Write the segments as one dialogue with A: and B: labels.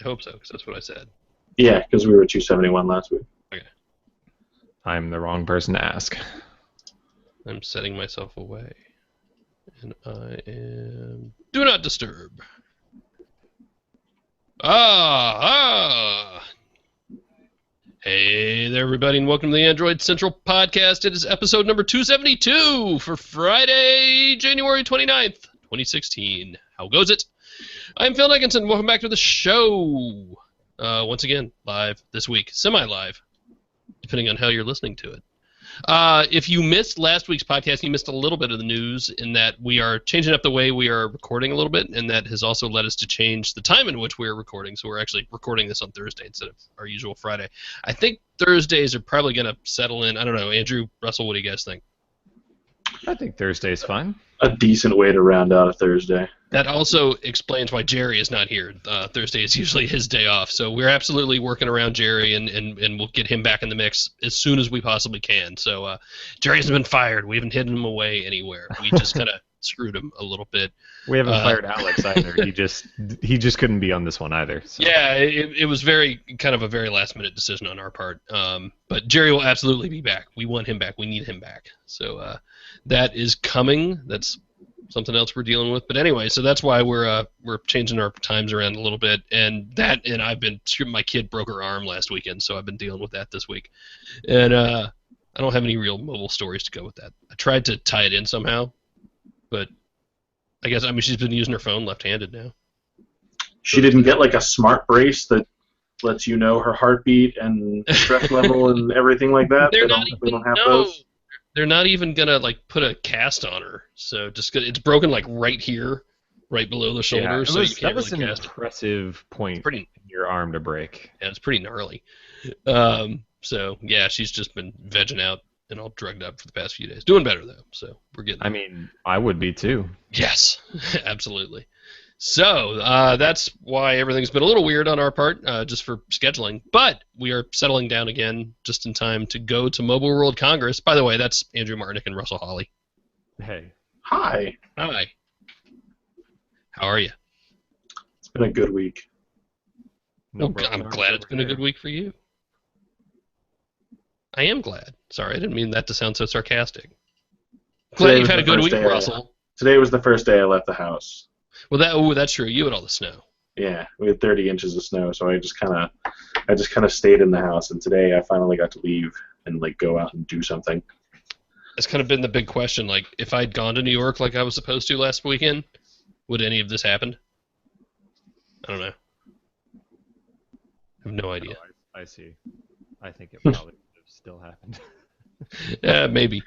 A: hope so, because that's what I said.
B: Yeah, because we were 271 last week.
A: Okay.
C: I'm the wrong person to ask.
A: I'm setting myself away. And I am... Do not disturb. Hey there, everybody, and welcome to the Android Central Podcast. It is episode number 272 for Friday, January 29th, 2016. How goes it? I'm Phil Dickinson. Welcome back to the show. Once again, live this week. Semi-live, depending on how you're listening to it. If you missed last week's podcast, you missed a little bit of the news in that we are changing up the way we are recording a little bit, and that has also led us to change the time in which we are recording. So we're actually recording this on Thursday instead of our usual Friday. I think Thursdays are probably going to settle in. I don't know. Andrew, Russell, what do you guys think?
C: I think Thursday's fine.
B: A decent way to round out a Thursday.
A: That also explains why Jerry is not here. Thursday is usually his day off, so we're absolutely working around Jerry, and we'll get him back in the mix as soon as we possibly can. So Jerry hasn't been fired. We haven't hidden him away anywhere. We just kind of screwed him a little bit.
C: We haven't fired Alex either. He just couldn't be on this one either. So.
A: Yeah, it was kind of a very last minute decision on our part. But Jerry will absolutely be back. We want him back. We need him back. So that is coming. That's something else we're dealing with. But anyway, so that's why we're changing our times around a little bit. And my kid broke her arm last weekend, so I've been dealing with that this week. And I don't have any real mobile stories to go with that. I tried to tie it in somehow, but I guess she's been using her phone left-handed now.
B: She didn't get like a smart brace that lets you know her heartbeat and stress level and everything like that. They don't have those.
A: They're not even gonna put a cast on her. So it's broken right here, right below the shoulder.
C: Yeah,
A: so you can't really cast.
C: That was an impressive point in your arm to break.
A: Yeah, it's pretty gnarly. So yeah, she's just been vegging out and all drugged up for the past few days. Doing better though, so we're getting.
C: I would be too.
A: Yes, absolutely. So that's why everything's been a little weird on our part, just for scheduling. But we are settling down again just in time to go to Mobile World Congress. By the way, that's Andrew Martinick and Russell Hawley.
C: Hey.
B: Hi.
A: Hi. How are you?
B: It's been a good week.
A: I'm glad it's been a good week for you. I am glad. Sorry, I didn't mean that to sound so sarcastic. Glad you've had a good week, Russell.
B: Today was the first day I left the house.
A: Well, that's true. You had all the snow.
B: Yeah, we had 30 inches of snow, so I just kind of stayed in the house. And today I finally got to leave and go out and do something.
A: It's kind of been the big question. If I'd gone to New York like I was supposed to last weekend, would any of this happen? I don't know. I have no idea.
C: Oh, I see. I think it probably would have still happened.
A: Yeah, maybe.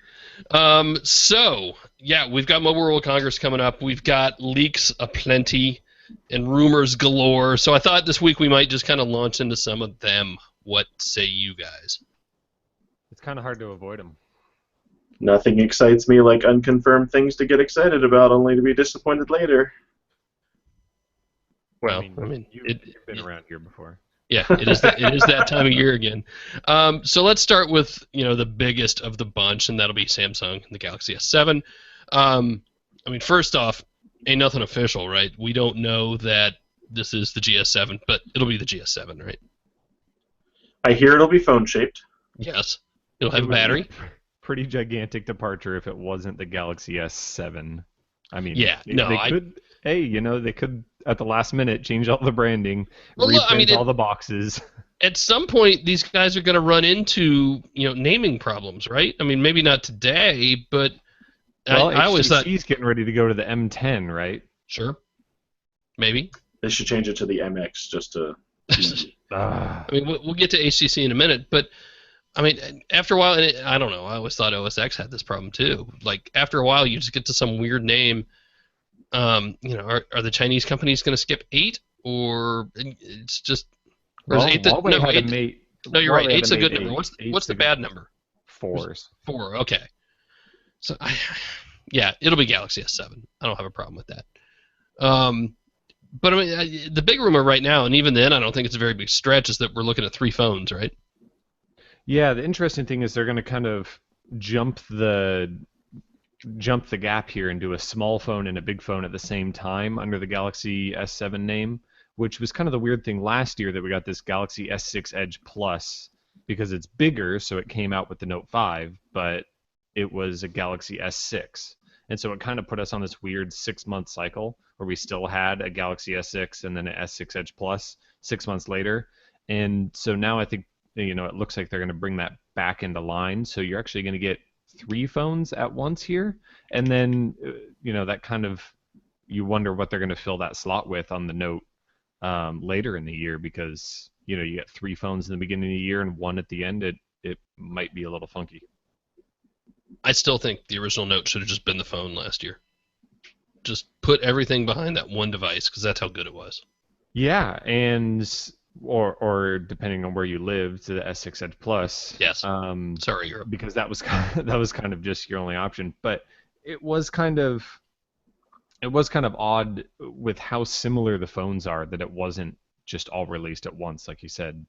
A: So, yeah, we've got Mobile World Congress coming up. We've got leaks aplenty and rumors galore. So I thought this week we might just kind of launch into some of them. What say you guys?
C: It's kind of hard to avoid them.
B: Nothing excites me like unconfirmed things to get excited about, only to be disappointed later.
A: Well,
C: you've been around here before.
A: Yeah, it is that time of year again. So let's start with the biggest of the bunch, and that'll be Samsung, the Galaxy S7. First off, ain't nothing official, right? We don't know that this is the GS7, but it'll be the GS7, right?
B: I hear it'll be phone-shaped.
A: Yes. It'll have a battery.
C: Pretty gigantic departure if it wasn't the Galaxy S7. They could at the last minute change all the branding, reprint all the boxes.
A: At some point, these guys are going to run into naming problems, right? Maybe not today, but I always thought
C: he's getting ready to go to the M10, right?
A: Sure, maybe
B: they should change it to the MX just to.
A: We'll get to HTC in a minute, but after a while, and I don't know. I always thought OS X had this problem too. After a while, you just get to some weird name. Are the Chinese companies going to skip 8, or it's just? Or is 8 the, no, 8, no, you're right. 8's a good number. What's the bad number?
C: 4s.
A: 4. Okay. So it'll be Galaxy S7. I don't have a problem with that. But the big rumor right now, and even then, I don't think it's a very big stretch, is that we're looking at 3 phones, right?
C: Yeah. The interesting thing is they're going to kind of jump the gap here and do a small phone and a big phone at the same time under the Galaxy S7 name, which was kind of the weird thing last year that we got this Galaxy S6 Edge Plus because it's bigger, so it came out with the Note 5, but it was a Galaxy S6. And so it kind of put us on this weird 6-month cycle where we still had a Galaxy S6 and then an S6 Edge Plus 6 months later. And so now I think, it looks like they're going to bring that back into line. So you're actually going to get 3 phones at once here. And then, that kind of, you wonder what they're going to fill that slot with on the Note later in the year because, you get 3 phones in the beginning of the year and 1 at the end. It might be a little funky.
A: I still think the original Note should have just been the phone last year. Just put everything behind that one device because that's how good it was.
C: Yeah, and or depending on where you live, to the S6 Edge Plus.
A: Yes. Sorry, Europe.
C: Because that was kind of just your only option. But it was kind of odd with how similar the phones are that it wasn't just all released at once, like you said.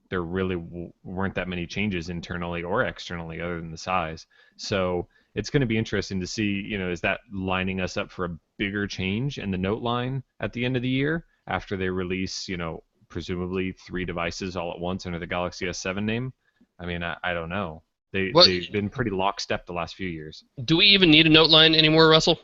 C: There really weren't that many changes internally or externally other than the size. So it's going to be interesting to see, is that lining us up for a bigger change in the Note line at the end of the year after they release, presumably 3 devices all at once under the Galaxy S7 name? I mean, I don't know. They've been pretty lockstep the last few years.
A: Do we even need a Note line anymore, Russell?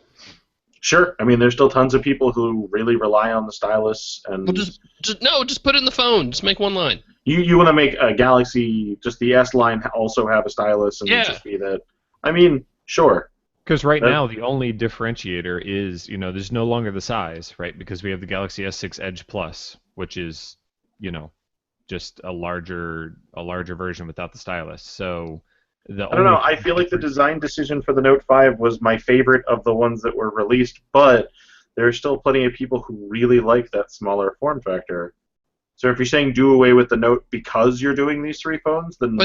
B: Sure. I mean, there's still tons of people who really rely on the stylus. And
A: well, just put it in the phone. Just make one line.
B: You want to make a Galaxy, just the S line, also have a stylus and just be that. I mean, sure.
C: Because right now the only differentiator is, there's no longer the size, right? Because we have the Galaxy S6 Edge Plus, which is, just a larger version without the stylus. So I
B: don't know. I feel like the design decision for the Note 5 was my favorite of the ones that were released, but there are still plenty of people who really like that smaller form factor. So if you're saying do away with the Note because you're doing these 3 phones, then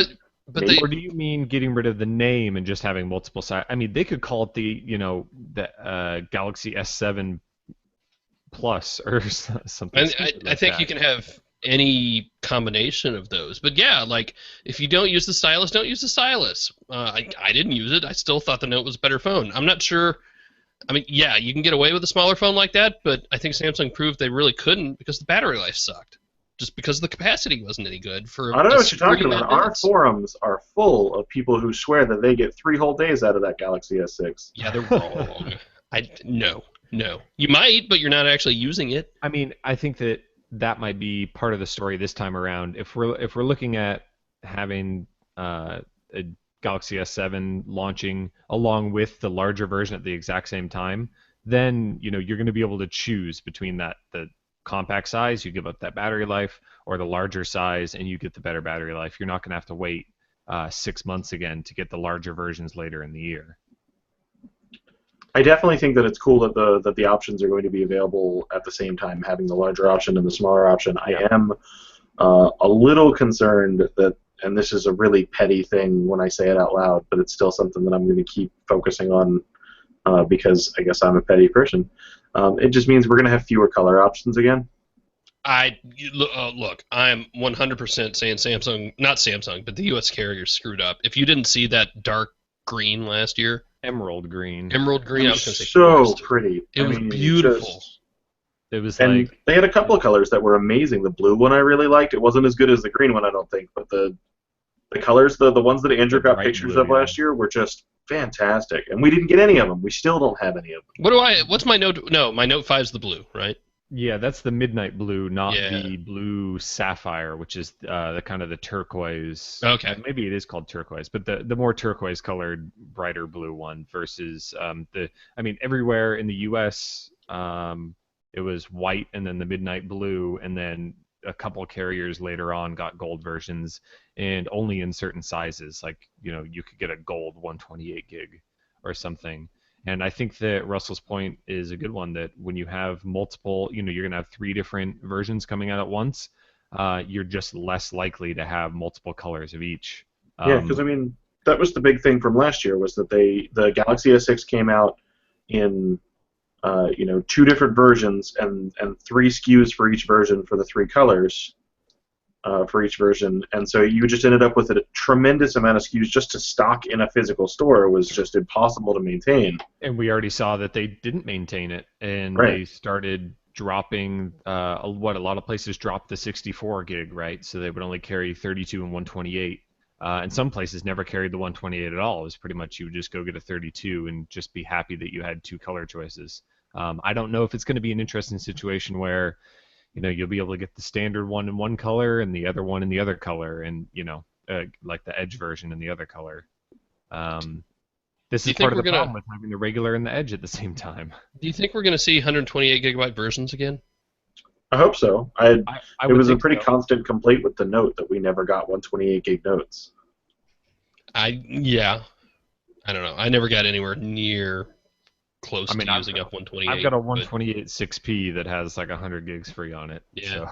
C: or do you mean getting rid of the name and just having multiple sizes? I mean, they could call it the Galaxy S7 Plus or something.
A: I think you can have any combination of those. But yeah, like if you don't use the stylus, don't use the stylus. I didn't use it. I still thought the Note was a better phone. I'm not sure. I mean, yeah, you can get away with a smaller phone like that, but I think Samsung proved they really couldn't because the battery life sucked. Just because the capacity wasn't any good for.
B: I don't know what you're talking about. Our forums are full of people who swear that they get 3 whole days out of that Galaxy S6.
A: Yeah, they're wrong. No. You might, but you're not actually using it.
C: I mean, I think that might be part of the story this time around. If we're looking at having a Galaxy S7 launching along with the larger version at the exact same time, then you're going to be able to choose between the compact size, you give up that battery life, or the larger size and you get the better battery life. You're not going to have to wait 6 months again to get the larger versions later in the year.
B: I definitely think that it's cool that the options are going to be available at the same time, having the larger option and the smaller option. I am a little concerned that, and this is a really petty thing when I say it out loud, but it's still something that I'm going to keep focusing on because I guess I'm a petty person. It just means we're going to have fewer color options again.
A: Look, I'm 100% saying Samsung, not Samsung, but the U.S. carrier screwed up. If you didn't see that dark green last year,
C: emerald green,
A: I was going to say
B: so
A: forest.
B: Pretty.
A: It was beautiful.
C: It was
B: and they had a couple of colors that were amazing. The blue one I really liked. It wasn't as good as the green one, I don't think, but the colors, the ones that Andrew got pictures of last year were just fantastic, and we didn't get any of them. We still don't have any of them.
A: What's my Note? No, my Note 5 is the blue, right?
C: Yeah, that's the midnight blue, not the blue sapphire, which is the kind of the turquoise.
A: Okay.
C: Maybe it is called turquoise, but the more turquoise colored, brighter blue one versus everywhere in the U.S. It was white and then the midnight blue, and then a couple of carriers later on got gold versions, and only in certain sizes. Like, you could get a gold 128 gig or something. And I think that Russell's point is a good one, that when you have multiple, you're going to have 3 different versions coming out at once, you're just less likely to have multiple colors of each.
B: Yeah, because, that was the big thing from last year, was that the Galaxy S6 came out in, 2 different versions and 3 SKUs for each version for the 3 colors. For each version, and so you just ended up with a tremendous amount of SKUs just to stock in a physical store. Was just impossible to maintain.
C: And we already saw that they didn't maintain it, and they started dropping what a lot of places dropped the 64 gig, right? So they would only carry 32 and 128. And some places never carried the 128 at all. It was pretty much you would just go get a 32 and just be happy that you had two color choices. I don't know if it's going to be an interesting situation where, you'll be able to get the standard one in one color and the other one in the other color, and like the Edge version in the other color. This is part of the problem with having the regular and the Edge at the same time.
A: Do you think we're going to see 128 gigabyte versions again?
B: I hope so. It was a pretty
A: so.
B: constant complaint with the Note that we never got 128 gig notes.
A: Yeah. I don't know. I never got anywhere near close to using up 128.
C: I've got a 128 6P that has like 100 gigs free on it.
A: Yeah.
C: So.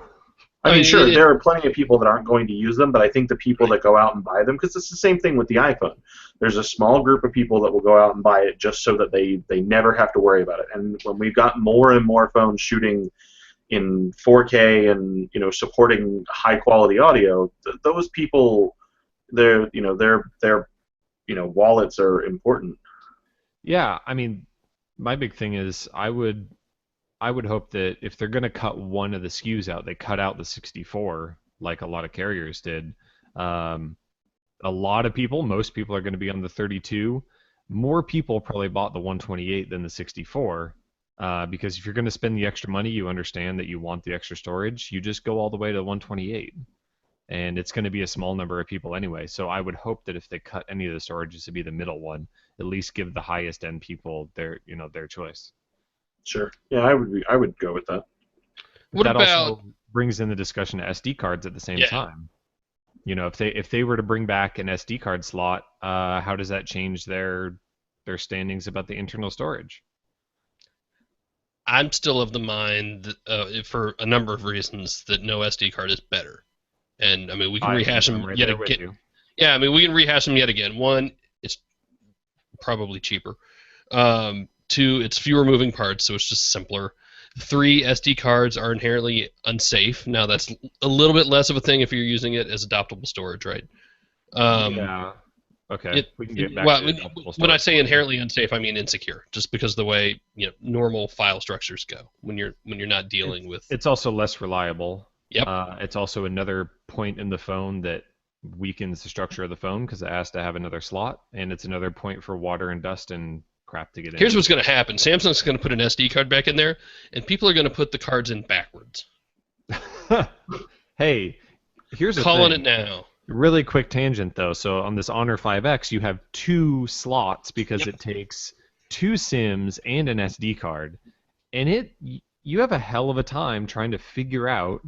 B: I mean, sure, there are plenty of people that aren't going to use them, but I think the people that go out and buy them, because it's the same thing with the iPhone. There's a small group of people that will go out and buy it just so that they never have to worry about it. And when we've got more and more phones shooting in 4K and supporting high quality audio, those people, their wallets are important.
C: Yeah, I mean, my big thing is I would hope that if they're going to cut one of the SKUs out, they cut out the 64 like a lot of carriers did. A lot of people, most people are going to be on the 32. More people probably bought the 128 than the 64. Because if you're going to spend the extra money, you understand that you want the extra storage, you just go all the way to 128. And it's going to be a small number of people anyway. So I would hope that if they cut any of the storages to be the middle one, at least give the highest end people their choice.
B: Sure. Yeah, I would go with that.
C: That also brings in the discussion of SD cards at the same time. If they were to bring back an SD card slot, how does that change their standings about the internal storage?
A: I'm still of the mind that, for a number of reasons, that no SD card is better. And I mean, we can rehash them yet again. Yeah, I mean, we can rehash them yet again. One, it's probably cheaper. 2, it's fewer moving parts, so it's just simpler. 3, SD cards are inherently unsafe. Now, that's a little bit less of a thing if you're using it as adoptable storage, right?
C: Yeah. Okay. We can get back to adoptable storage.
A: When I say inherently unsafe, I mean insecure, just because of the way normal file structures go when you're not dealing with.
C: It's also less reliable.
A: Yep.
C: It's also another point in the phone that weakens the structure of the phone because it has to have another slot, and it's another point for water and dust and crap to get in.
A: Here's what's going to happen. Samsung's going to put an SD card back in there, and people are going to put the cards in backwards.
C: Hey, here's
A: calling it now.
C: Really quick tangent though. So on this Honor 5X, you have 2 slots because it takes 2 SIMs and an SD card, and you have a hell of a time trying to figure out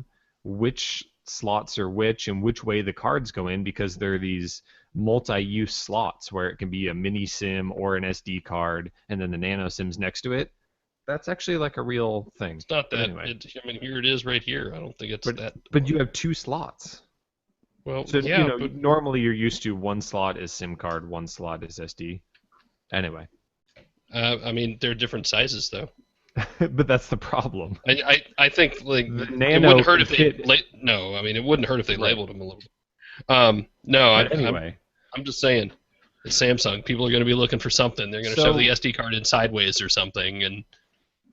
C: which slots are which and which way the cards go in because there are these multi-use slots where it can be a mini SIM or an SD card and then the nano SIMs next to it. That's actually like a real thing.
A: It's not that. Anyway. I mean, here it is right here. I don't think it's that.
C: But you have 2 slots.
A: Well,
C: so,
A: yeah,
C: but normally you're used to 1 slot is SIM card, 1 slot is SD. Anyway.
A: I mean, they're different sizes though.
C: But that's the problem.
A: I think like
C: the
A: it wouldn't hurt if they no. I mean, it wouldn't hurt if they labeled them a little bit. No.
C: Anyway,
A: I'm just saying. It's Samsung. People are going to be looking for something. They're going to shove the SD card in sideways or something, and.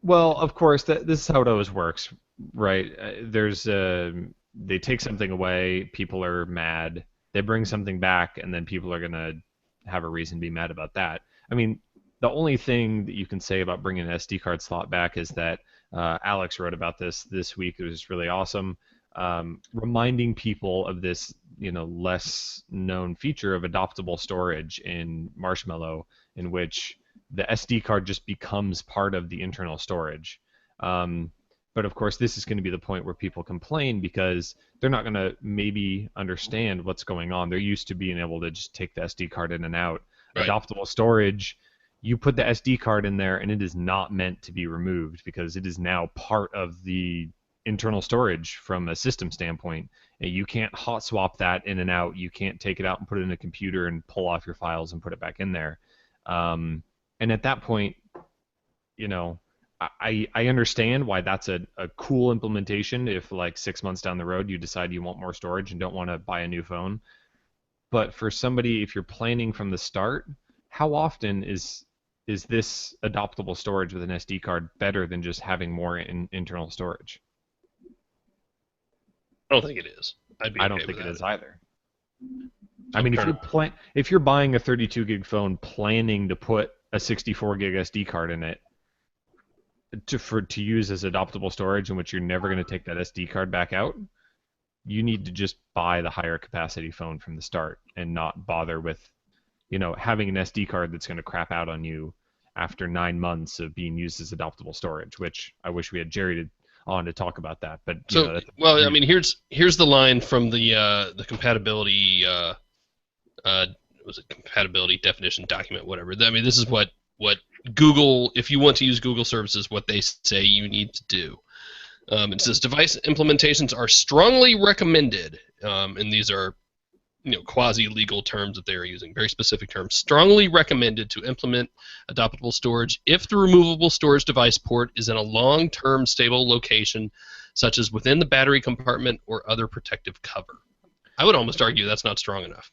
C: Well, of course, this is how it always works, right? They take something away, people are mad. They bring something back, and then people are going to have a reason to be mad about that. I mean, the only thing that you can say about bringing an SD card slot back is that Alex wrote about this week. It was really awesome, reminding people of this, less known feature of adoptable storage in Marshmallow, in which the SD card just becomes part of the internal storage. But of course, this is going to be the point where people complain because they're not going to maybe understand what's going on. They're used to being able to just take the SD card in and out. Right. Adoptable storage, you put the SD card in there and it is not meant to be removed because it is now part of the internal storage from a system standpoint. And you can't hot swap that in and out. You can't take it out and put it in a computer and pull off your files and put it back in there. And at that point, I understand why that's a cool implementation if like 6 months down the road you decide you want more storage and don't want to buy a new phone. But for somebody, if you're planning from the start, how often is is this adoptable storage with an SD card better than just having more internal storage?
A: I don't think it is. I'd be
C: I
A: okay
C: don't
A: with
C: think it
A: that.
C: is either. I mean, if you're buying a 32 gig phone planning to put a 64 gig SD card in it to use as adoptable storage, in which you're never going to take that SD card back out, you need to just buy the higher capacity phone from the start and not bother with, having an SD card that's going to crap out on you after 9 months of being used as adoptable storage. Which I wish we had Jerry on to talk about that. But
A: I mean, here's the line from the compatibility. Was it compatibility definition document, whatever. I mean, this is what Google, if you want to use Google services, what they say you need to do. It says device implementations are strongly recommended, and these are quasi-legal terms that they are using, very specific terms. Strongly recommended to implement adoptable storage if the removable storage device port is in a long-term stable location, such as within the battery compartment or other protective cover. I would almost argue that's not strong enough.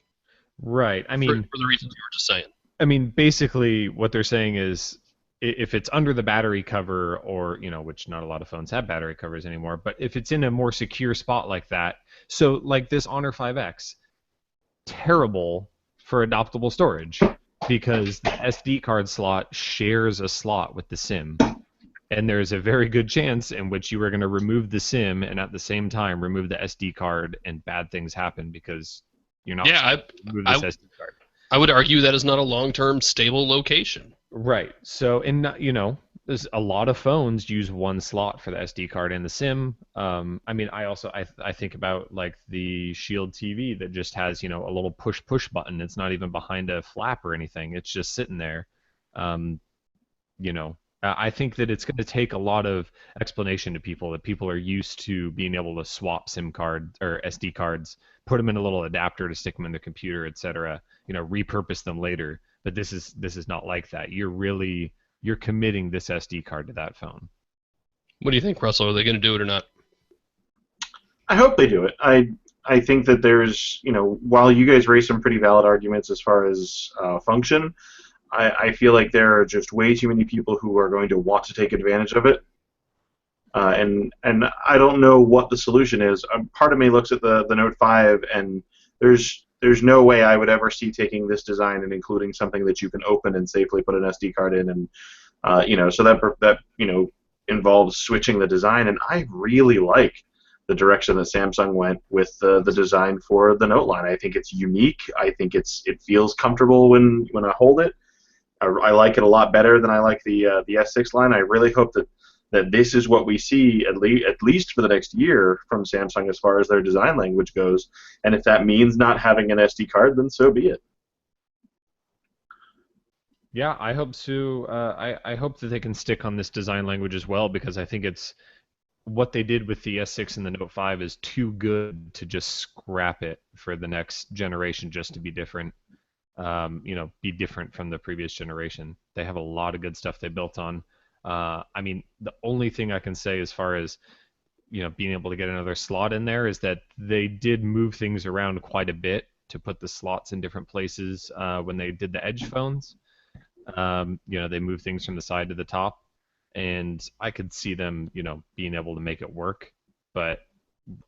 C: Right. I mean,
A: for the reasons you were just saying.
C: I mean, basically, what they're saying is, if it's under the battery cover, or which not a lot of phones have battery covers anymore, but if it's in a more secure spot like that, so like this Honor 5X, terrible for adoptable storage because the SD card slot shares a slot with the SIM, and there's a very good chance in which you are going to remove the SIM and at the same time remove the SD card, and bad things happen because you're not remove this SD card.
A: I would argue that is not a long-term stable location.
C: Right. So, and there's a lot of phones use one slot for the SD card and the SIM. I mean, I think about like the Shield TV that just has a little push button. It's not even behind a flap or anything. It's just sitting there. I think that it's going to take a lot of explanation to people, that people are used to being able to swap SIM card or SD cards, put them in a little adapter to stick them in their computer, etc. Repurpose them later. But this is not like that. You're committing this SD card to that phone.
A: What do you think, Russell? Are they going to do it or not?
B: I hope they do it. I think that there's, while you guys raise some pretty valid arguments as far as function, I feel like there are just way too many people who are going to want to take advantage of it. And I don't know what the solution is. Part of me looks at the Note 5, and there's no way I would ever see taking this design and including something that you can open and safely put an SD card in, and so that involves switching the design. And I really like the direction that Samsung went with the design for the Note line. I think it's unique. I think it feels comfortable when I hold it. I like it a lot better than I like the S6 line. I really hope that this is what we see at least for the next year from Samsung as far as their design language goes. And if that means not having an SD card, then so be it.
C: Yeah, I hope so. I hope that they can stick on this design language as well, because I think it's what they did with the S6 and the Note 5 is too good to just scrap it for the next generation just to be different. Be different from the previous generation. They have a lot of good stuff they built on. I mean, the only thing I can say as far as being able to get another slot in there is that they did move things around quite a bit to put the slots in different places when they did the Edge phones. They moved things from the side to the top, and I could see them being able to make it work. But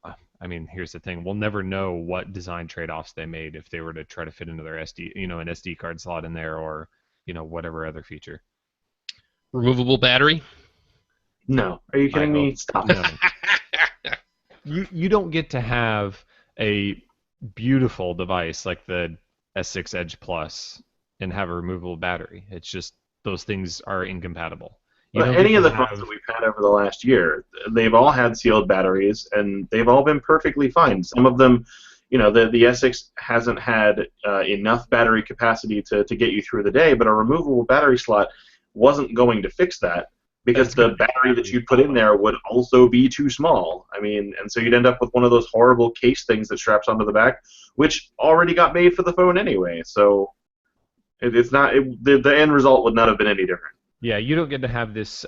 C: I mean, here's the thing: we'll never know what design trade-offs they made if they were to try to fit into their an SD card slot in there, or whatever other feature.
A: Removable battery?
B: No. Are you kidding me? Stop.
C: No. You don't get to have a beautiful device like the S6 Edge Plus and have a removable battery. It's just those things are incompatible.
B: Any of the phones that we've had over the last year, they've all had sealed batteries, and they've all been perfectly fine. Some of them, the S6 hasn't had enough battery capacity to get you through the day, but a removable battery slot wasn't going to fix that, because the battery that you'd put in there would also be too small. I mean, and so you'd end up with one of those horrible case things that straps onto the back, which already got made for the phone anyway. So the end result would not have been any different.
C: Yeah, you don't get to have this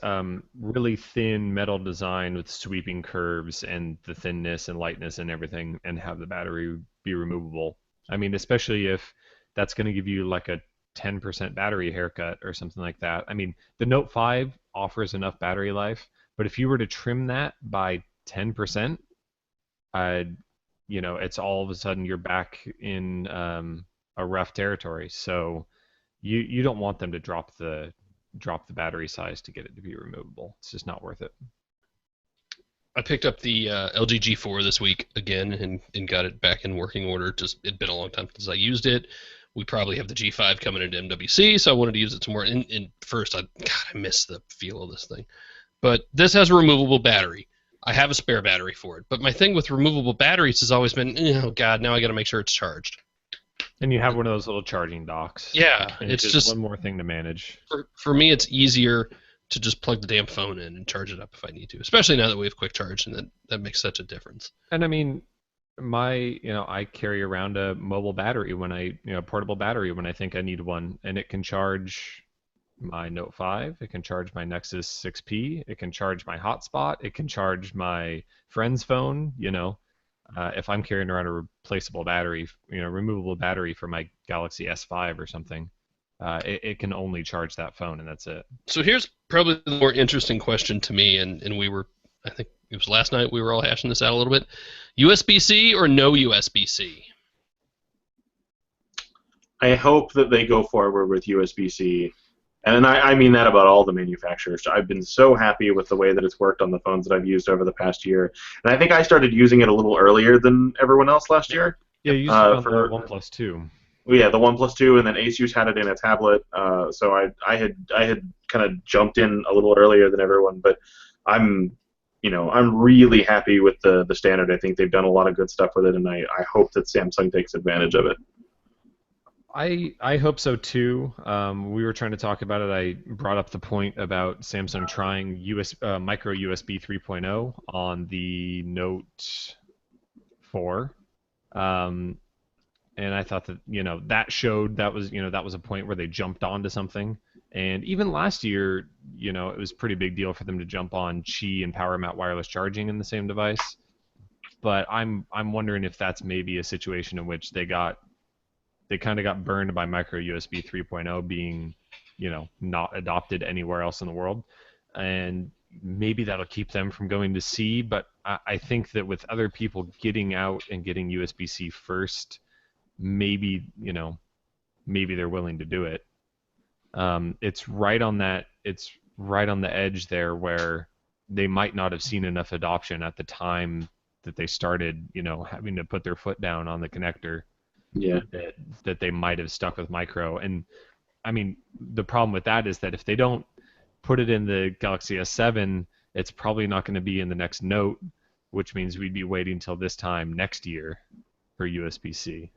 C: really thin metal design with sweeping curves and the thinness and lightness and everything, and have the battery be removable. I mean, especially if that's going to give you like a 10% battery haircut or something like that. I mean, the Note 5 offers enough battery life, but if you were to trim that by 10%, it's all of a sudden you're back in a rough territory. So you don't want them to drop the battery size to get it to be removable. It's just not worth it.
A: I picked up the LG G4 this week again and got it back in working order. Just it'd been a long time since I used it. We probably have the G5 coming into MWC, so I wanted to use it some more. And first, I miss the feel of this thing. But this has a removable battery. I have a spare battery for it. But my thing with removable batteries has always been, oh God, now I got to make sure it's charged.
C: And you have one of those little charging docks.
A: Yeah,
C: and
A: it's just
C: one more thing to manage.
A: For me, it's easier to just plug the damn phone in and charge it up if I need to, especially now that we have quick charge, and that makes such a difference.
C: And I mean, I carry around a mobile battery portable battery when I think I need one, and it can charge my Note 5, it can charge my Nexus 6P, it can charge my hotspot, it can charge my friend's phone, if I'm carrying around a replaceable battery, removable battery for my Galaxy S5 or something, it can only charge that phone, and that's it.
A: So here's probably the more interesting question to me, and we were, I think it was last night, we were all hashing this out a little bit. USB-C or no USB-C?
B: I hope that they go forward with USB-C. And I mean that about all the manufacturers. I've been so happy with the way that it's worked on the phones that I've used over the past year. And I think I started using it a little earlier than everyone else last year.
C: Yeah, you used it on the OnePlus 2.
B: Yeah, the OnePlus 2, and then Asus had it in a tablet. So I had kind of jumped in a little earlier than everyone. But I'm really happy with the standard. I think they've done a lot of good stuff with it, and I hope that Samsung takes advantage of it.
C: I hope so too. We were trying to talk about it. I brought up the point about Samsung trying micro USB 3.0 on the Note 4, and I thought that that showed that was a point where they jumped onto something. And even last year, it was a pretty big deal for them to jump on Qi and PowerMount wireless charging in the same device. But I'm wondering if that's maybe a situation in which they kind of got burned by micro USB 3.0 being, not adopted anywhere else in the world, and maybe that'll keep them from going to C. But I think that with other people getting out and getting USB-C first, maybe they're willing to do it. It's right on that. It's right on the edge there where they might not have seen enough adoption at the time that they started, having to put their foot down on the connector.
B: Yeah.
C: That they might have stuck with micro. And I mean, the problem with that is that if they don't put it in the Galaxy S7, it's probably not going to be in the next Note, which means we'd be waiting till this time next year for USB-C,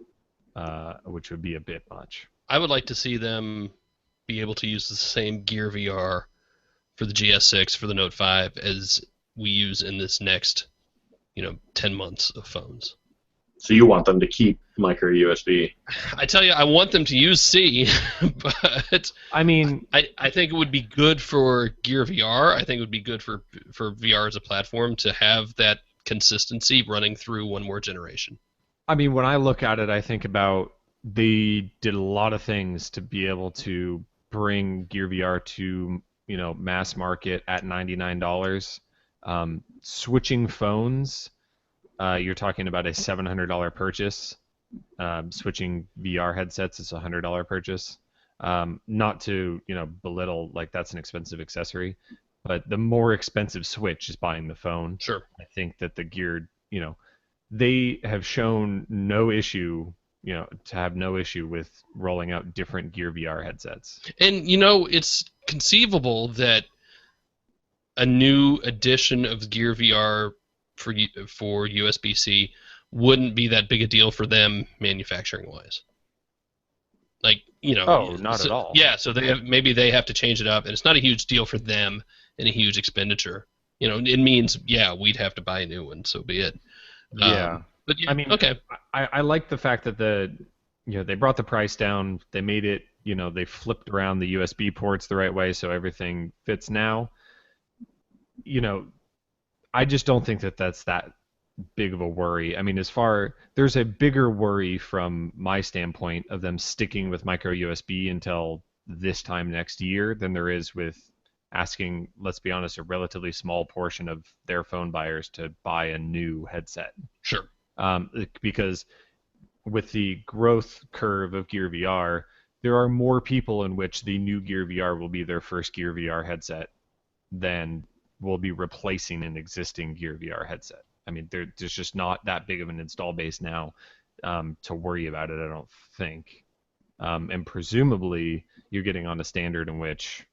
C: which would be a bit much.
A: I would like to see them be able to use the same Gear VR for the GS6 for the Note 5 as we use in this next, 10 months of phones.
B: So you want them to keep micro USB?
A: I tell you, I want them to use C, but
C: I mean,
A: I think it would be good for Gear VR. I think it would be good for VR as a platform to have that consistency running through one more generation.
C: I mean, when I look at it, I think about they did a lot of things to be able to bring Gear VR to mass market at $99. Switching phones. You're talking about a $700 purchase. Switching VR headsets is a $100 purchase. Not to belittle, like that's an expensive accessory, but the more expensive Switch is buying the phone.
A: Sure. I
C: think that the Gear, they have shown no issue, to have no issue with rolling out different Gear VR headsets.
A: And it's conceivable that a new edition of Gear VR for USB-C wouldn't be that big a deal for them manufacturing-wise. Like,
C: not at all.
A: Yeah, so maybe they have to change it up, and it's not a huge deal for them and a huge expenditure. It means, we'd have to buy a new one, so be it.
C: Yeah.
A: But
C: I mean,
A: okay.
C: I like the fact that they brought the price down. They made it, they flipped around the USB ports the right way so everything fits now. I just don't think that that's that big of a worry. I mean, there's a bigger worry from my standpoint of them sticking with micro USB until this time next year than there is with asking, let's be honest, a relatively small portion of their phone buyers to buy a new headset.
A: Sure.
C: Because with the growth curve of Gear VR, there are more people in which the new Gear VR will be their first Gear VR headset than will be replacing an existing Gear VR headset. I mean, there's just not that big of an install base now to worry about it, I don't think. And presumably, you're getting on a standard in which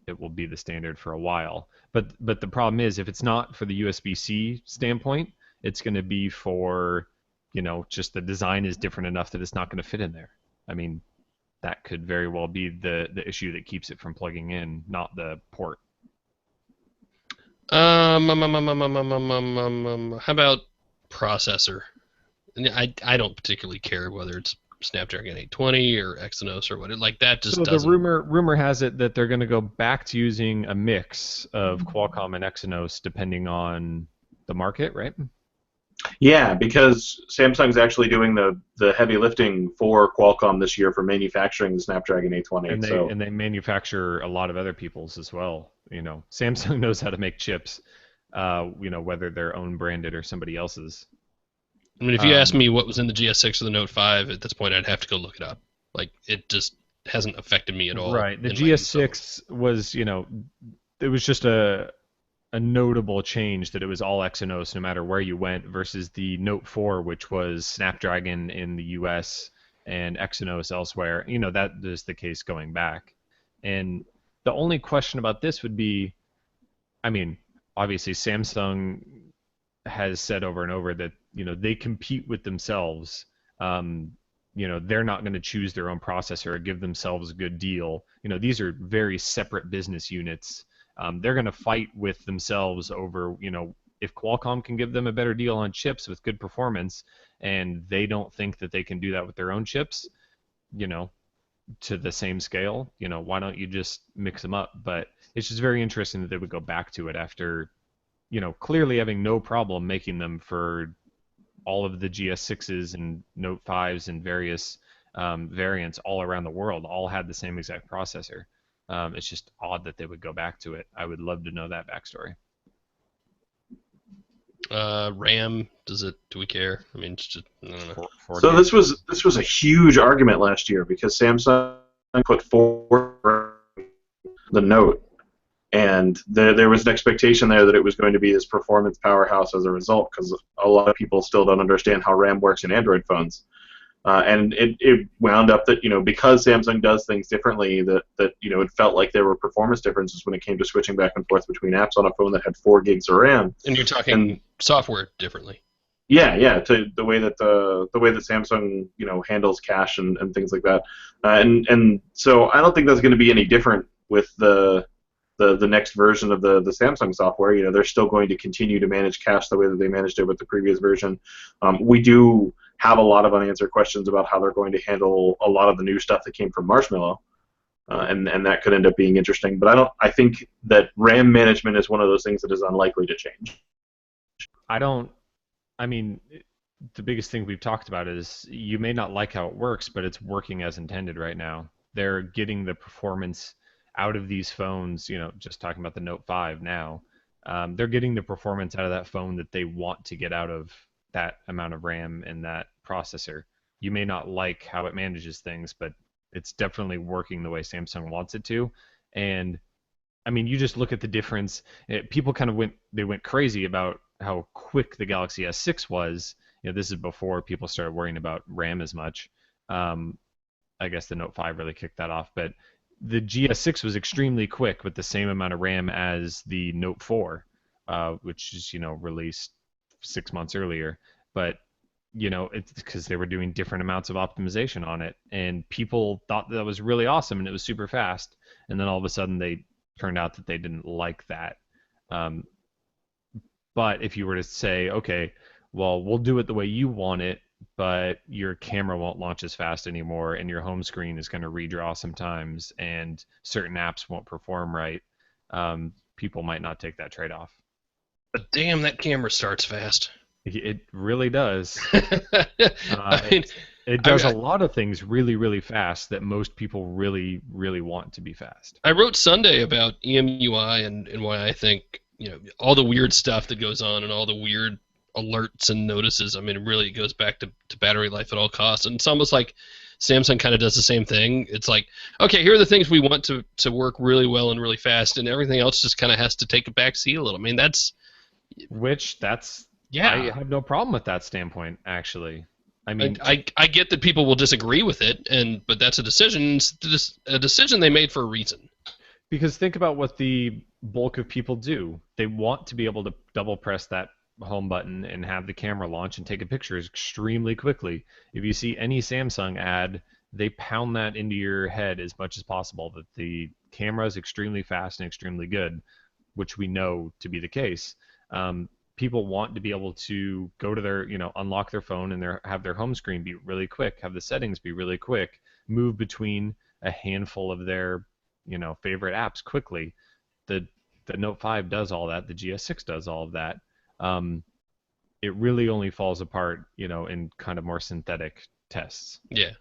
C: it will be the standard for a while. But the problem is, if it's not for the USB-C standpoint, it's going to be for, just the design is different enough that it's not going to fit in there. I mean, that could very well be the issue that keeps it from plugging in, not the port.
A: How about processor? And I don't particularly care whether it's Snapdragon 820 or Exynos or what. Like that just doesn't.
C: So the rumor has it that they're going to go back to using a mix of Qualcomm and Exynos depending on the market, right?
B: Yeah, because Samsung's actually doing the heavy lifting for Qualcomm this year for manufacturing the Snapdragon 820.
C: And they manufacture a lot of other people's as well. Samsung knows how to make chips, whether they're own branded or somebody else's.
A: I mean, if you asked me what was in the GS6 or the Note 5, at this point I'd have to go look it up. Like, it just hasn't affected me at all.
C: Right. The GS6 was, it was just a notable change that it was all Exynos no matter where you went versus the Note 4, which was Snapdragon in the US and Exynos elsewhere. That is the case going back. And the only question about this would be, I mean, obviously Samsung has said over and over that, they compete with themselves. They're not going to choose their own processor or give themselves a good deal. These are very separate business units. They're going to fight with themselves over, if Qualcomm can give them a better deal on chips with good performance, and they don't think that they can do that with their own chips, to the same scale, why don't you just mix them up? But it's just very interesting that they would go back to it after, clearly having no problem making them for all of the GS6s and Note 5s and various variants all around the world all had the same exact processor. It's just odd that they would go back to it. I would love to know that backstory.
A: RAM, do we care? I mean, it's just, I don't know.
B: So this was a huge argument last year because Samsung put forward the Note, and there was an expectation there that it was going to be this performance powerhouse as a result, because a lot of people still don't understand how RAM works in Android phones. And it wound up that, because Samsung does things differently, that it felt like there were performance differences when it came to switching back and forth between apps on a phone that had 4 gigs of RAM.
A: And you're talking software differently.
B: Yeah, to the way that Samsung handles cache and things like that, and so I don't think that's going to be any different with the next version of the Samsung software. They're still going to continue to manage cache the way that they managed it with the previous version. We do have a lot of unanswered questions about how they're going to handle a lot of the new stuff that came from Marshmallow, and that could end up being interesting. But I think that RAM management is one of those things that is unlikely to change.
C: I mean, the biggest thing we've talked about is you may not like how it works, but it's working as intended right now. They're getting the performance out of these phones, just talking about the Note 5 now. They're getting the performance out of that phone that they want to get out of that amount of RAM and that processor. You may not like how it manages things, but it's definitely working the way Samsung wants it to. And I mean, you just look at the difference. People kind of went crazy about how quick the Galaxy S6 was. This is before people started worrying about RAM as much. I guess the Note 5 really kicked that off, but the GS6 was extremely quick with the same amount of RAM as the Note 4, which is released 6 months earlier. But it's because they were doing different amounts of optimization on it, and people thought that was really awesome and it was super fast. And then all of a sudden, they turned out that they didn't like that. But if you were to say, okay, well, we'll do it the way you want it, but your camera won't launch as fast anymore, and your home screen is going to redraw sometimes, and certain apps won't perform right, people might not take that trade-off.
A: But damn, that camera starts fast.
C: It really does.
A: I mean,
C: It does a lot of things really, really fast that most people really, really want to be fast.
A: I wrote Sunday about EMUI and why I think, all the weird stuff that goes on and all the weird alerts and notices. I mean, it really goes back to battery life at all costs. And it's almost like Samsung kind of does the same thing. It's like, okay, here are the things we want to work really well and really fast, and everything else just kind of has to take a back seat a little. I mean,
C: I have no problem with that standpoint, actually. I mean,
A: I get that people will disagree with it, but that's a decision. It's a decision they made for a reason.
C: Because think about what the bulk of people do. They want to be able to double press that home button and have the camera launch and take a picture extremely quickly. If you see any Samsung ad, they pound that into your head as much as possible that the camera is extremely fast and extremely good, which we know to be the case. People want to be able to go to their, unlock their phone and have their home screen be really quick, have the settings be really quick, move between a handful of their, favorite apps quickly. The Note 5 does all that. The GS6 does all of that. It really only falls apart, in kind of more synthetic tests.
A: Yeah.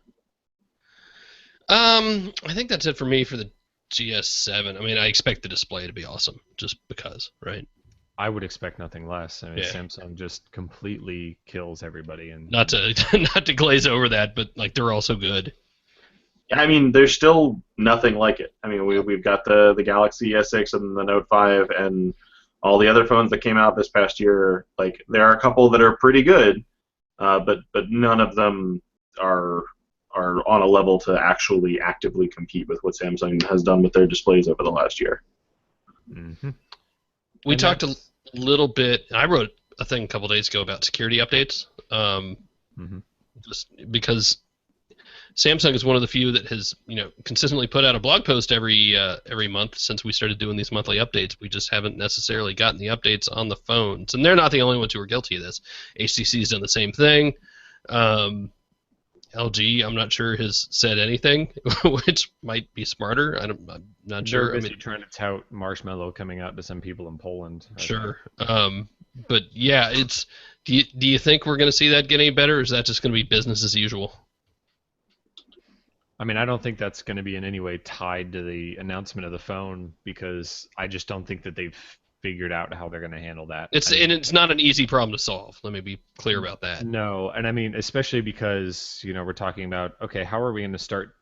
A: I think that's it for me for the GS7. I mean, I expect the display to be awesome, just because, right?
C: I would expect nothing less. I mean, Samsung just completely kills everybody, and
A: not to glaze over that, but like they're also good.
B: I mean, there's still nothing like it. I mean, we've got the Galaxy S6 and the Note 5 and all the other phones that came out this past year. Like, there are a couple that are pretty good, but none of them are on a level to actually actively compete with what Samsung has done with their displays over the last year.
C: Mm-hmm.
A: We talked a little bit. I wrote a thing a couple days ago about security updates, just because Samsung is one of the few that has, consistently put out a blog post every month since we started doing these monthly updates. We just haven't necessarily gotten the updates on the phones, and they're not the only ones who are guilty of this. HTC's done the same thing. LG, I'm not sure, has said anything, which might be smarter. I'm not sure.
C: They're busy trying to tout Marshmallow coming out to some people in Poland.
A: Sure. But yeah, it's. Do you think we're going to see that get any better, or is that just going to be business as usual?
C: I mean, I don't think that's going to be in any way tied to the announcement of the phone, because I just don't think that they've figured out how they're going to handle that.
A: It's not an easy problem to solve. Let me be clear about that.
C: No, and I mean, especially because, we're talking about, okay, how are we going to start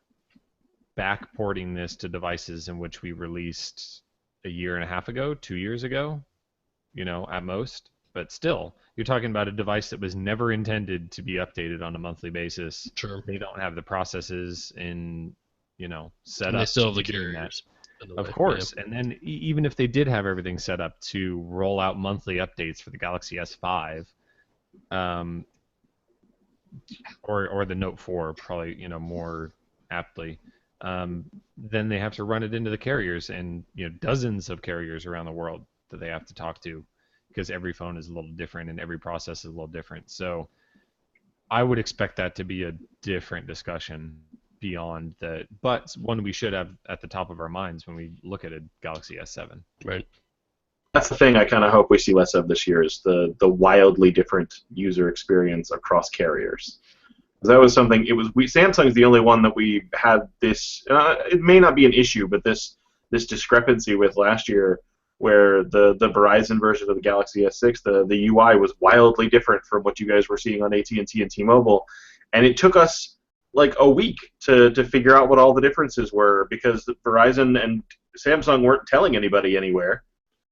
C: backporting this to devices in which we released a year and a half ago, 2 years ago, at most. But still, you're talking about a device that was never intended to be updated on a monthly basis.
A: Sure.
C: They don't have the processes in, set up.
A: They still have the
C: carrying
A: carriers.
C: Of course. And then even if they did have everything set up to roll out monthly updates for the Galaxy S5, or the Note 4, probably, more aptly, then they have to run it into the carriers, and dozens of carriers around the world that they have to talk to, because every phone is a little different and every process is a little different. So I would expect that to be a different discussion beyond that, but one we should have at the top of our minds when we look at a Galaxy S7.
A: Right.
B: That's the thing I kind of hope we see less of this year, is the wildly different user experience across carriers. That was something. Samsung's the only one that we had this. It may not be an issue, but this discrepancy with last year, where the Verizon version of the Galaxy S6, the UI was wildly different from what you guys were seeing on AT&T and T-Mobile, and it took us like a week to figure out what all the differences were, because Verizon and Samsung weren't telling anybody anywhere.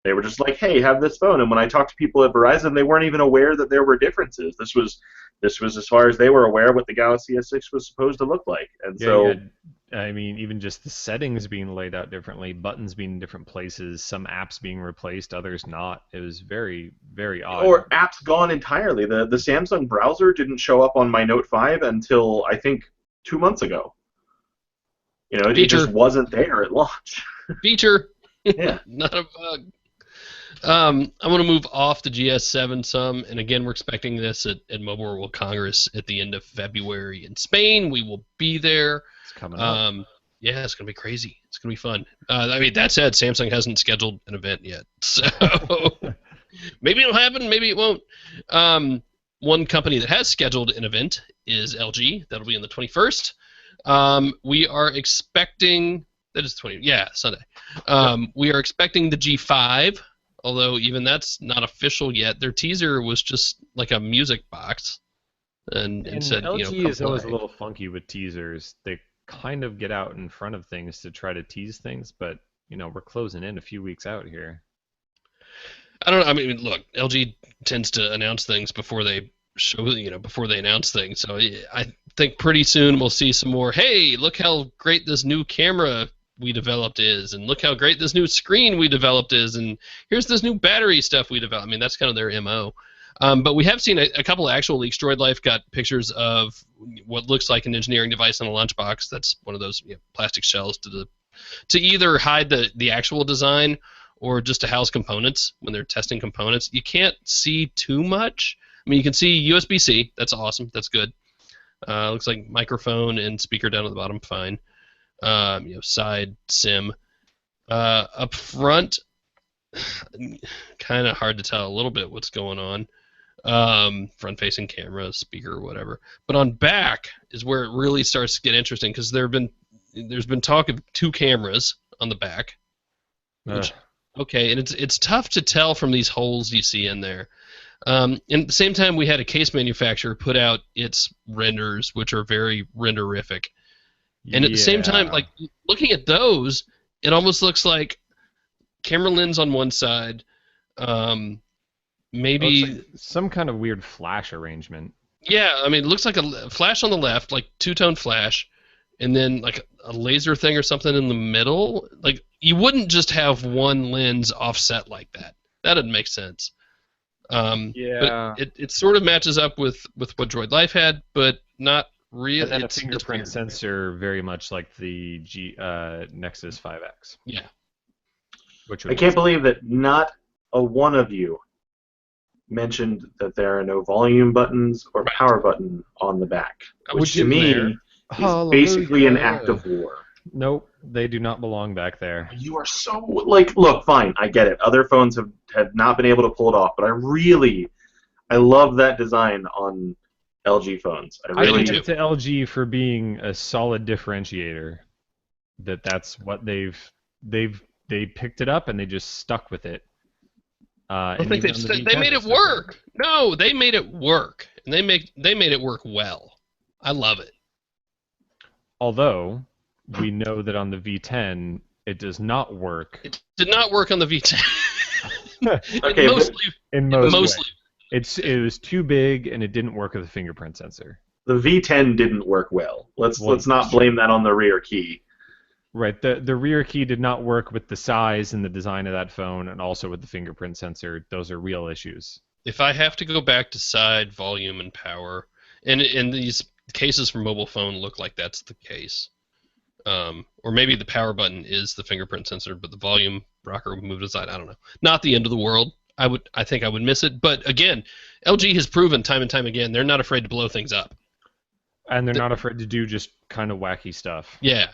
B: They were just like, hey, have this phone. And when I talked to people at Verizon, they weren't even aware that there were differences. This was as far as they were aware what the Galaxy S6 was supposed to look like. And
C: I mean, even just the settings being laid out differently, buttons being in different places, some apps being replaced, others not. It was very, very odd.
B: Or apps gone entirely. The Samsung browser didn't show up on my Note 5 until, I think, 2 months ago. It just wasn't there at launch.
A: Feature.
B: Yeah.
A: Not a bug. I'm going to move off the GS7 some, and again, we're expecting this at Mobile World Congress at the end of February in Spain. We will be there.
C: It's coming up.
A: Yeah, it's going to be crazy. It's going to be fun. I mean, that said, Samsung hasn't scheduled an event yet, so Maybe it'll happen, maybe it won't. One company that has scheduled an event is LG. That'll be on the 21st. We are expecting, that is 20, yeah, Sunday. We are expecting the G5, although even that's not official yet. Their teaser was just like a music box. And said,
C: LG
A: come
C: is always a
A: play.
C: little funky with teasers. They kind of get out in front of things to try to tease things, but we're closing in a few weeks out here.
A: I don't know. I mean, look, LG tends to announce things before they show, before they announce things. So I think pretty soon we'll see some more. Hey, look how great this new camera we developed is, and look how great this new screen we developed is, and here's this new battery stuff we developed. I mean, that's kind of their MO. But we have seen a couple of actual leaks. Droid Life got pictures of what looks like an engineering device on a lunchbox. That's one of those plastic shells to either hide the actual design or just to house components when they're testing components. You can't see too much. I mean, you can see USB-C. That's awesome. That's good. Looks like microphone and speaker down at the bottom, fine. Side SIM. Up front, kind of hard to tell a little bit what's going on. Front-facing camera, speaker, whatever. But on back is where it really starts to get interesting because there's been talk of 2 cameras on the back. Which, okay, and it's tough to tell from these holes you see in there. And at the same time, we had a case manufacturer put out its renders, which are very renderific. And at the same time, like looking at those, it almost looks like camera lens on one side, maybe
C: like some kind of weird flash arrangement.
A: Yeah, I mean, it looks like a flash on the left, like two-tone flash, and then like a laser thing or something in the middle. Like you wouldn't just have one lens offset like that. That doesn't make sense.
C: Yeah.
A: But it sort of matches up with what Droid Life had, but not really.
C: And then a fingerprint sensor, very much like the Nexus 5X.
A: Yeah.
B: I can't believe that not a one of you mentioned that there are no volume buttons or power button on the back, which to me is basically an act of war.
C: Nope, they do not belong back there.
B: You are so, like, look, fine, I get it. Other phones have not been able to pull it off, but I love that design on LG phones.
C: I give it to LG for being a solid differentiator. That's what they picked it up and they just stuck with it.
A: I think they made it work. No, they made it work, and they made it work well. I love it.
C: Although we know that on the V10 it does not work.
A: It did not work on the V10.
B: Okay,
A: mostly.
C: It was too big and it didn't work with a fingerprint sensor.
B: The V10 didn't work well. Let's not blame that on the rear key.
C: Right. The rear key did not work with the size and the design of that phone, and also with the fingerprint sensor. Those are real issues.
A: If I have to go back to side, volume, and power, and these cases for mobile phone look like that's the case, or maybe the power button is the fingerprint sensor, but the volume rocker will move to the side. I don't know. Not the end of the world. I think I would miss it, but again, LG has proven time and time again they're not afraid to blow things up,
C: and they're not afraid to do just kind of wacky stuff.
A: Yeah.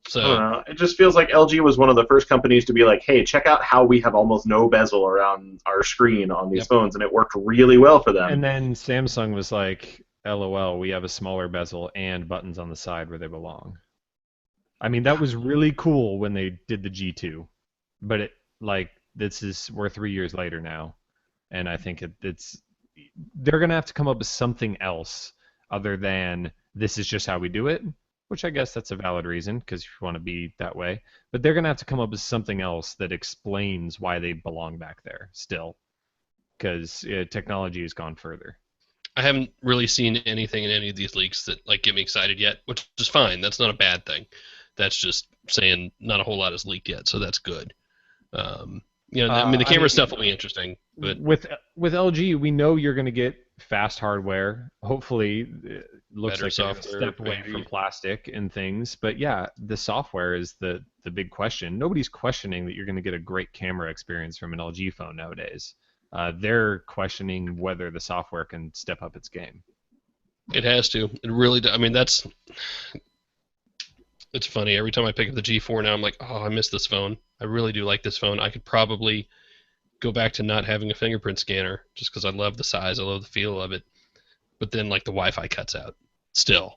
A: So
B: I don't know. It just feels like LG was one of the first companies to be like, hey, check out how we have almost no bezel around our screen on these phones, and it worked really well for them.
C: And then Samsung was like, LOL, we have a smaller bezel and buttons on the side where they belong. I mean, that was really cool when they did the G2, but we're 3 years later now, and I think they're gonna have to come up with something else other than this is just how we do it. Which I guess that's a valid reason, because you want to be that way. But they're going to have to come up with something else that explains why they belong back there still, because technology has gone further.
A: I haven't really seen anything in any of these leaks that get me excited yet, which is fine. That's not a bad thing. That's just saying not a whole lot is leaked yet, so that's good. I mean, the camera stuff will be interesting. But
C: with LG, we know you're going to get fast hardware. Hopefully, it looks like they're a step away from plastic and things. But yeah, the software is the big question. Nobody's questioning that you're going to get a great camera experience from an LG phone nowadays. They're questioning whether the software can step up its game.
A: It has to. It really does. I mean, it's funny. Every time I pick up the G4 now, I'm like, oh, I miss this phone. I really do like this phone. I could probably go back to not having a fingerprint scanner just because I love the size, I love the feel of it. But then like the Wi-Fi cuts out. Still,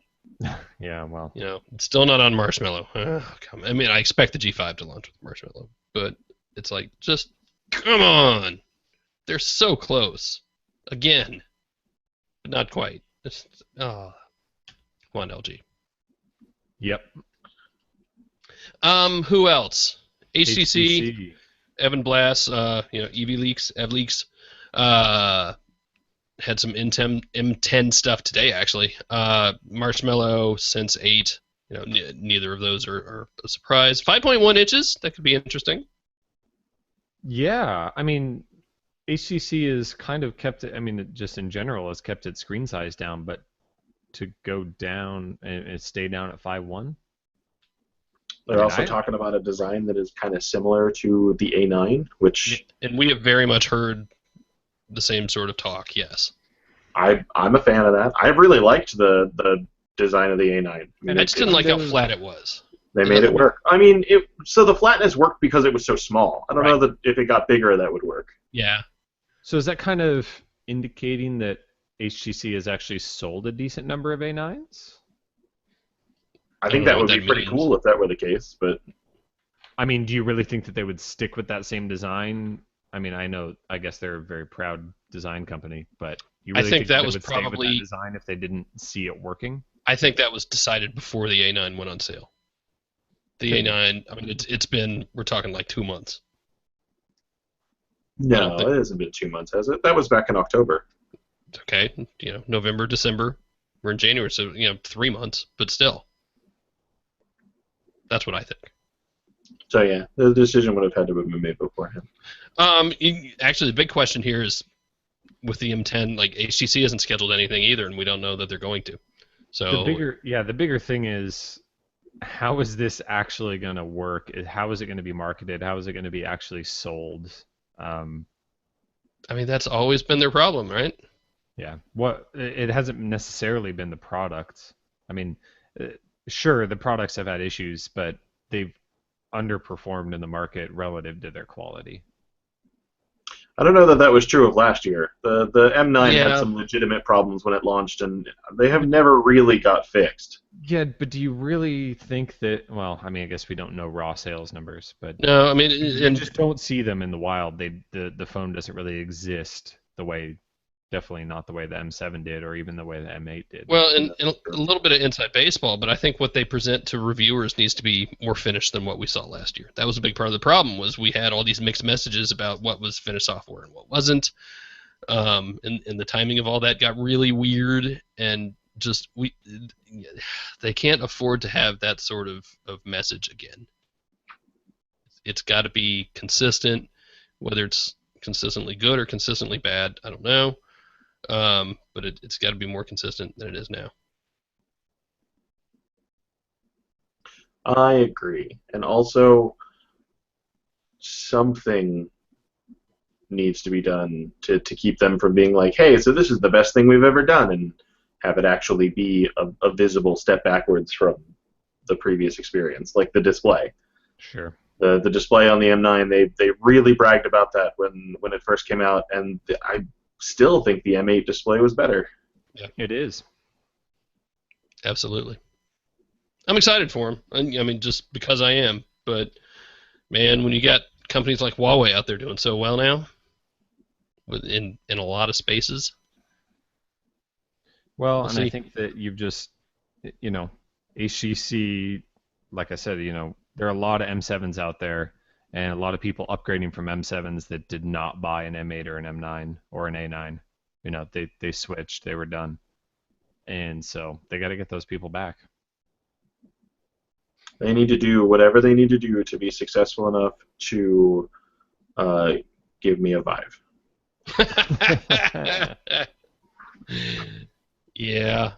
C: Yeah, well,
A: it's still not on Marshmallow. I mean, I expect the G5 to launch with Marshmallow, but it's like just come on. They're so close. Again, but not quite. Come on, LG.
C: yep.
A: Who else? HTC.
C: HTC.
A: Evan Blass, EV Leaks, had some M10 stuff today, actually. Marshmallow, Sense 8, neither of those are a surprise. 5.1 inches, that could be interesting.
C: Yeah, I mean, HTC has kind of kept it, I mean, just in general, has kept its screen size down, but to go down and stay down at 5.1?
B: They're also talking about a design that is kind of similar to the A9, which...
A: And we have very much heard the same sort of talk, yes.
B: I'm a fan of that. I really liked the design of the A9. I mean,
A: I just didn't like how flat it was.
B: They made it work. I mean, so the flatness worked because it was so small. I don't know that if it got bigger that would work.
A: Yeah.
C: So is that kind of indicating that HTC has actually sold a decent number of A9s?
B: I think that would be pretty cool if that were the case, but...
C: I mean, do you really think that they would stick with that same design? I mean, I guess they're a very proud design company, but you really think that was probably stay with that design if they didn't see it working?
A: I think that was decided before the A9 went on sale. The A9, I mean, it's been, we're talking like 2 months.
B: No, it hasn't been 2 months, has it? That was back in October.
A: Okay, November, December. We're in January, so 3 months, but still. That's what I think.
B: So yeah, the decision would have had to have been made beforehand.
A: Actually, the big question here is with the M10, like HTC hasn't scheduled anything either, and we don't know that they're going to. So
C: the bigger thing is, how is this actually going to work? How is it going to be marketed? How is it going to be actually sold?
A: I mean, that's always been their problem, right?
C: Yeah. It hasn't necessarily been the product. I mean, sure, the products have had issues, but they've underperformed in the market relative to their quality.
B: I don't know that was true of last year. The M9 had some legitimate problems when it launched, and they have never really got fixed.
C: Yeah, but do you really think that... Well, I mean, I guess we don't know raw sales numbers, but...
A: No, I mean...
C: You just don't see them in the wild. The phone doesn't really exist the way... Definitely not the way the M7 did, or even the way the M8 did.
A: Well, and a little bit of inside baseball, but I think what they present to reviewers needs to be more finished than what we saw last year. That was a big part of the problem, was we had all these mixed messages about what was finished software and what wasn't. And the timing of all that got really weird, and just they can't afford to have that sort of message again. It's got to be consistent, whether it's consistently good or consistently bad, I don't know. But it's got to be more consistent than it is now.
B: I agree. And also, something needs to be done to keep them from being like, hey, so this is the best thing we've ever done, and have it actually be a visible step backwards from the previous experience, like the display.
C: Sure.
B: The display on the M9, they really bragged about that when it first came out, and I still think the M8 display was better.
A: Yeah,
C: it is.
A: Absolutely. I'm excited for them. I mean, just because I am. But man, when you got companies like Huawei out there doing so well now, in a lot of spaces.
C: Well, and I think that you've just, HTC, like I said, there are a lot of M7s out there, and a lot of people upgrading from M7s that did not buy an M8 or an M9 or an A9. They switched, they were done. And so they got to get those people back.
B: They need to do whatever they need to do to be successful enough to give me a Vive.
A: Yeah.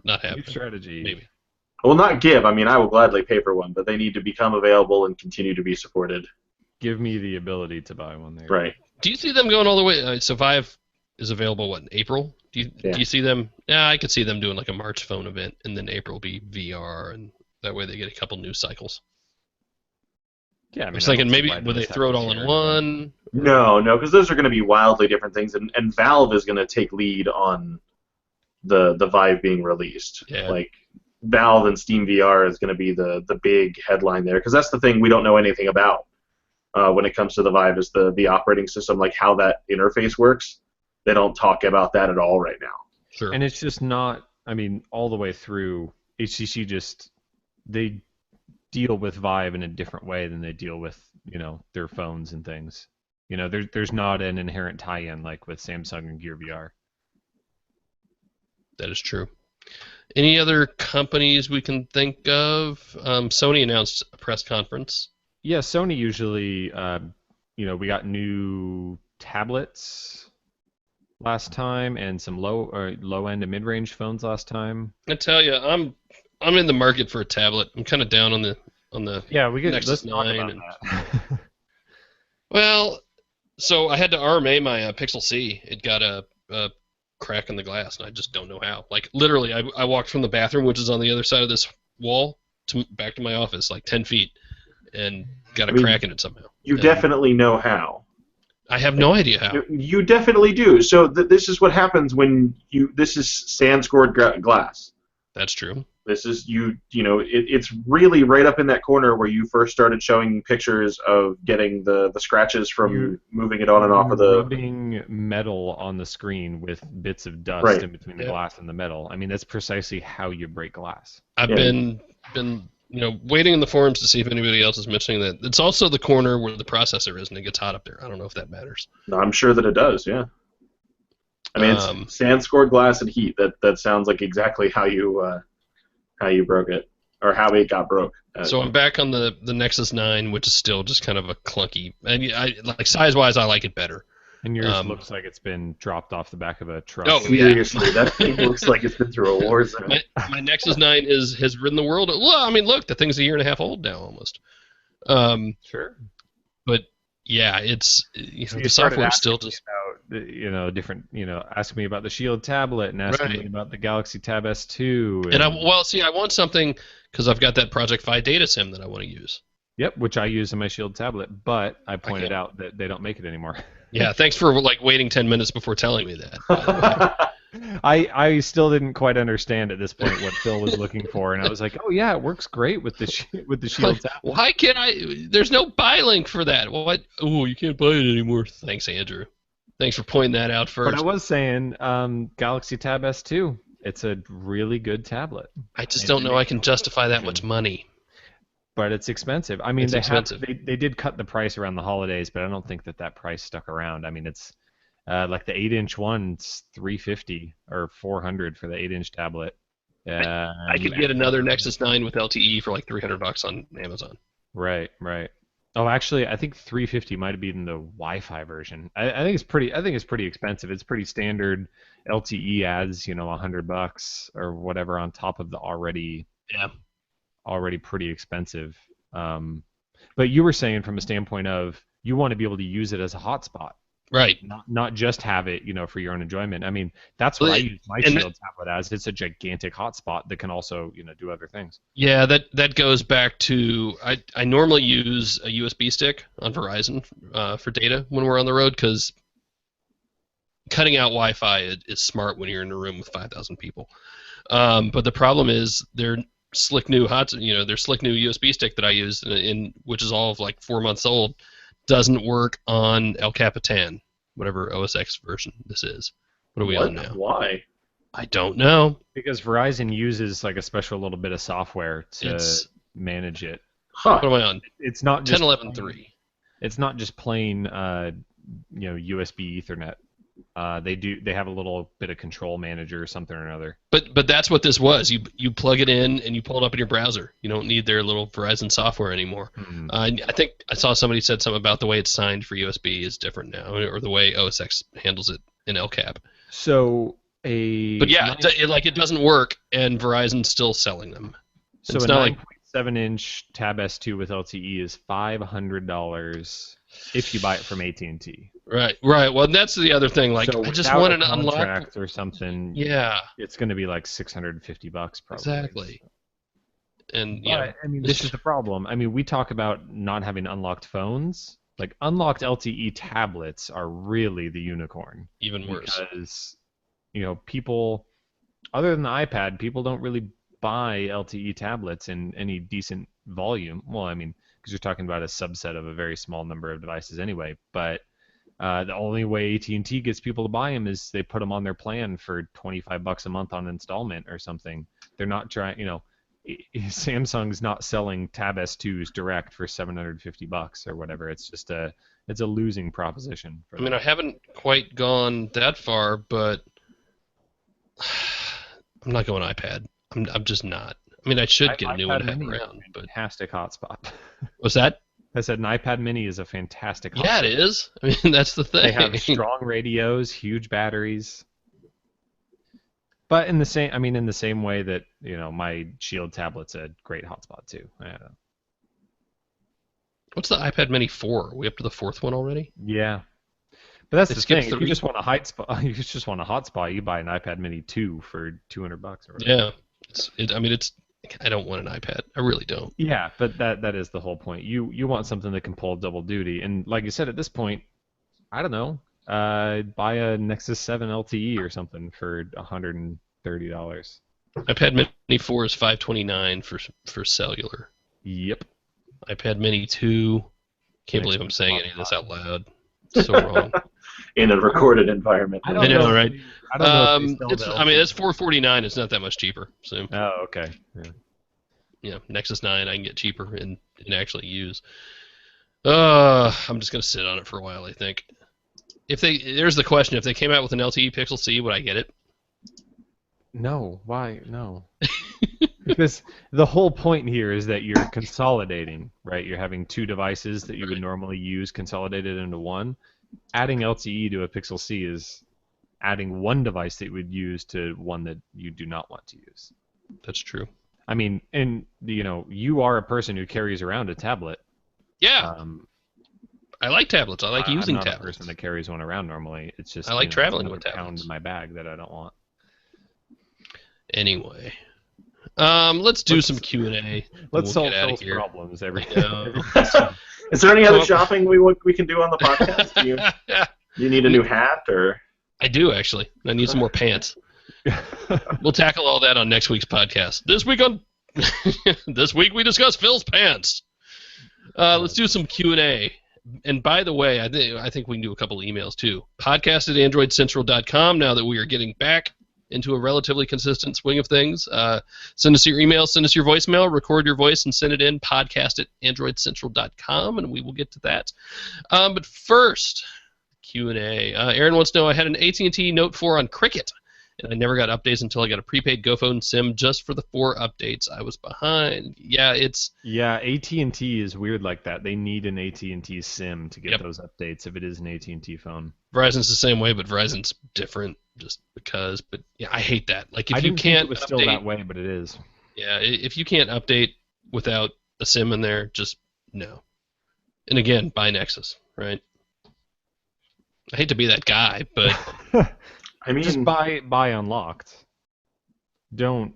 A: Not happening.
C: New strategy.
A: Maybe.
B: Well, not give. I mean, I will gladly pay for one, but they need to become available and continue to be supported.
C: Give me the ability to buy one there.
B: Right.
A: Do you see them going all the way? So Vive is available, in April? Do you see them? Yeah, I could see them doing like a March phone event, and then April be VR, and that way they get a couple news cycles.
C: Yeah, I
A: I
C: mean,
A: was
C: I don't
A: thinking
C: see
A: maybe
C: why
A: would they
C: just have
A: throw it
C: to
A: all in
C: share
A: one?
B: No, because those are going to be wildly different things, and Valve is going to take lead on the Vive being released.
A: Yeah.
B: Like Valve and Steam VR is going to be the big headline there, because that's the thing we don't know anything about when it comes to the Vive is the operating system, like how that interface works. They don't talk about that at all right now.
A: Sure.
C: And it's just not, I mean, all the way through, HTC just, they deal with Vive in a different way than they deal with, their phones and things. There's not an inherent tie-in like with Samsung and Gear VR.
A: That is true. Any other companies we can think of? Sony announced a press conference.
C: Yeah, Sony usually, we got new tablets last time and some low end and mid range phones last time.
A: I tell you, I'm in the market for a tablet. I'm kind of down on the
C: Yeah, we could
A: Nexus
C: let's talk
A: 9
C: about
A: and
C: that.
A: well, so I had to RMA my Pixel C. It got a crack in the glass, and I just don't know how. Like literally, I walked from the bathroom, which is on the other side of this wall, back to my office, like 10 feet, and got a crack in it somehow.
B: You
A: And
B: definitely know how.
A: I have no idea how.
B: You definitely do. So this is what happens when this is sand-scored glass.
A: That's true.
B: This is it's really right up in that corner where you first started showing pictures of getting the scratches from moving it on and off of the
C: rubbing metal on the screen with bits of dust in between the glass and the metal. I mean, that's precisely how you break glass.
A: I've been waiting in the forums to see if anybody else is mentioning that. It's also the corner where the processor is, and it gets hot up there. I don't know if that matters.
B: No, I'm sure that it does. Yeah. I mean, it's sand-scored glass and heat. That sounds like exactly how you broke it, or how it got broke.
A: So I'm back on the Nexus 9, which is still just kind of a clunky. And like size-wise, I like it better.
C: And yours looks like it's been dropped off the back of a truck.
A: Oh,
B: seriously, that thing looks like it's been through a war zone.
A: My Nexus 9 has ridden the world. Well, I mean, look, the thing's a year and a half old now, almost.
C: Sure.
A: But yeah, it's the software still just
C: about different ask me about the Shield tablet and ask me about the Galaxy Tab S2
A: and I want something because I've got that Project Fi data sim that I want to use.
C: Yep, which I use in my Shield tablet, but I pointed out that they don't make it anymore.
A: Yeah, thanks for waiting 10 minutes before telling me that.
C: I still didn't quite understand at this point what Phil was looking for, and I was like, oh yeah, it works great with the Shield tablet.
A: Why can't I? There's no buy link for that. What? Oh, you can't buy it anymore. Thanks, Andrew. Thanks for pointing that out first.
C: But I was saying, Galaxy Tab S2. It's a really good tablet.
A: I just don't know I can justify that much money.
C: But it's expensive. I mean, they did cut the price around the holidays, but I don't think that price stuck around. I mean, it's like the 8-inch one's $350 or $400 for the 8-inch tablet.
A: I could get another Nexus 9 with LTE for like $300 on Amazon.
C: Right. Oh, actually, I think $350 might have been the Wi-Fi version. I think it's pretty expensive. It's pretty standard. LTE adds $100 or whatever on top of the already pretty expensive. But you were saying from a standpoint of you want to be able to use it as a hotspot.
A: Right.
C: Not just have it, for your own enjoyment. I mean, that's what I use my Shield tablet as. It's a gigantic hotspot that can also, do other things.
A: Yeah, that goes back to I normally use a USB stick on Verizon for data when we're on the road because cutting out Wi-Fi is smart when you're in a room with 5,000 people. But the problem is their slick new USB stick that I use which is all of like 4 months old. Doesn't work on El Capitan, whatever OS X version this is. What are we on now?
B: Why?
A: I don't know.
C: Because Verizon uses like a special little bit of software to manage it.
B: Huh.
A: What am I on?
C: It's not just
A: 10.11.3.
C: It's not just plain USB Ethernet. They have a little bit of control manager or something or another.
A: But that's what this was. You plug it in and you pull it up in your browser. You don't need their little Verizon software anymore.
C: Mm-hmm.
A: I think I saw somebody said something about the way it's signed for USB is different now, or the way OS X handles it in LCAP.
C: So
A: it doesn't work, and Verizon's still selling them.
C: So it's not 9.7-inch Tab S2 with LTE is $500 if you buy it from AT&T.
A: Right. Well, that's the other thing. Like,
C: so
A: I just wanted to unlock
C: contract or something.
A: Yeah.
C: It's going to be like $650 probably.
A: Exactly. And
C: But I mean, this is the problem. I mean, we talk about not having unlocked phones. Like unlocked LTE tablets are really the unicorn.
A: even worse.
C: Because people, other than the iPad, people don't really buy LTE tablets in any decent volume. Well, I mean, because you're talking about a subset of a very small number of devices anyway. But the only way AT&T gets people to buy them is they put them on their plan for $25 a month on installment or something. They're not trying, Samsung's not selling Tab S2s direct for $750 or whatever. It's just it's a losing proposition for them.
A: I haven't quite gone that far, but I'm not going iPad. I'm just not. I mean, I should get a new one to have around. But
C: fantastic hotspot.
A: What's that?
C: I said an iPad Mini is a fantastic hotspot.
A: Yeah, it is. I mean, that's the thing.
C: They have strong radios, huge batteries. But in the same way that my Shield tablet's a great hotspot too. I don't know.
A: What's the iPad Mini 4? Are we up to the fourth one already?
C: Yeah, but that's
A: They
C: the
A: skipped
C: thing. If
A: 3.
C: you just want a hotspot, you buy an iPad Mini 2 for $200 or whatever.
A: Yeah, I don't want an iPad. I really don't.
C: Yeah, but that is the whole point. You want something that can pull double duty, and like you said, at this point, I don't know. Buy a Nexus 7 LTE or something for $130.
A: iPad Mini 4 is $529 for cellular.
C: Yep.
A: iPad Mini 2. Can't believe I'm saying any of this out loud. It's so wrong.
B: In a recorded environment.
A: I know, right?
C: I don't know.
A: It's $449. It's not that much cheaper. So.
C: Oh, okay.
A: Yeah, Nexus 9 I can get cheaper and actually use. I'm just gonna sit on it for a while. I think. There's the question: if they came out with an LTE Pixel C, would I get it?
C: No. Why? No. Because the whole point here is that you're consolidating, right? You're having two devices that you would normally use consolidated into one. Adding LTE to a Pixel C is adding one device that you would use to one that you do not want to use.
A: That's true.
C: I mean, and you are a person who carries around a tablet.
A: Yeah. I like tablets. I like using tablets.
C: I'm not a person that carries one around normally. It's just
A: I like traveling
C: with
A: tablets.
C: Pound in my bag that I don't want.
A: Anyway, let's do some Q&A.
C: Let's solve Phil's problems.
B: Is there any other shopping we can do on the podcast? Do you need a new hat or?
A: I do actually. I need some more pants. We'll tackle all that on next week's podcast. This week we discuss Phil's pants. Let's do some Q&A. And by the way, I think we can do a couple of emails too. Podcast@androidcentral.com. Now that we are getting back into a relatively consistent swing of things, send us your email, send us your voicemail, record your voice, and send it in. Podcast@androidcentral.com, and we will get to that. But first, Q&A. Aaron wants to know: I had an AT&T Note 4 on Cricket, and I never got updates until I got a prepaid GoPhone SIM just for the 4 updates. I was behind. Yeah,
C: AT&T is weird like that. They need an AT&T SIM to get those updates if it is an AT&T phone.
A: Verizon's the same way, but Verizon's different just because. But yeah, I hate that. Like if
C: I
A: you
C: didn't
A: can't
C: think it was still that way, but it is.
A: Yeah, if you can't update without a SIM in there, just no. And again, buy Nexus, right? I hate to be that guy, but
B: I mean,
C: just buy unlocked. Don't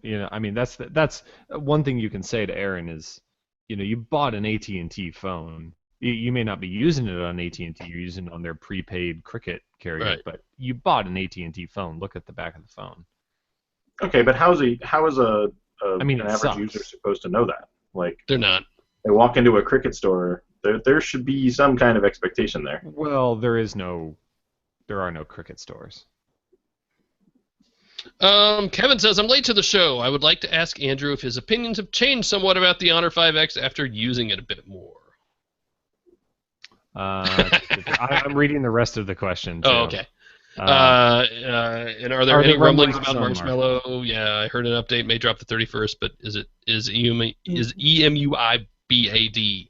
C: that's one thing you can say to Aaron is, you bought an AT&T phone. You may not be using it on AT&T. You're using it on their prepaid Cricket carrier,
A: right.
C: But you bought an AT&T phone. Look at the back of the phone.
B: Okay, but how is an average
C: sucks.
B: user supposed to know that? Like,
A: they're not.
B: They walk into a Cricket store. There should be some kind of expectation there.
C: Well, there are no Cricket stores.
A: Kevin says, I'm late to the show. I would like to ask Andrew if his opinions have changed somewhat about the Honor 5X after using it a bit more.
C: I'm reading the rest of the question.
A: Oh, okay. And are there any rumblings about Marshmallow? Yeah, I heard an update may drop the 31st, but is EMUI BAD?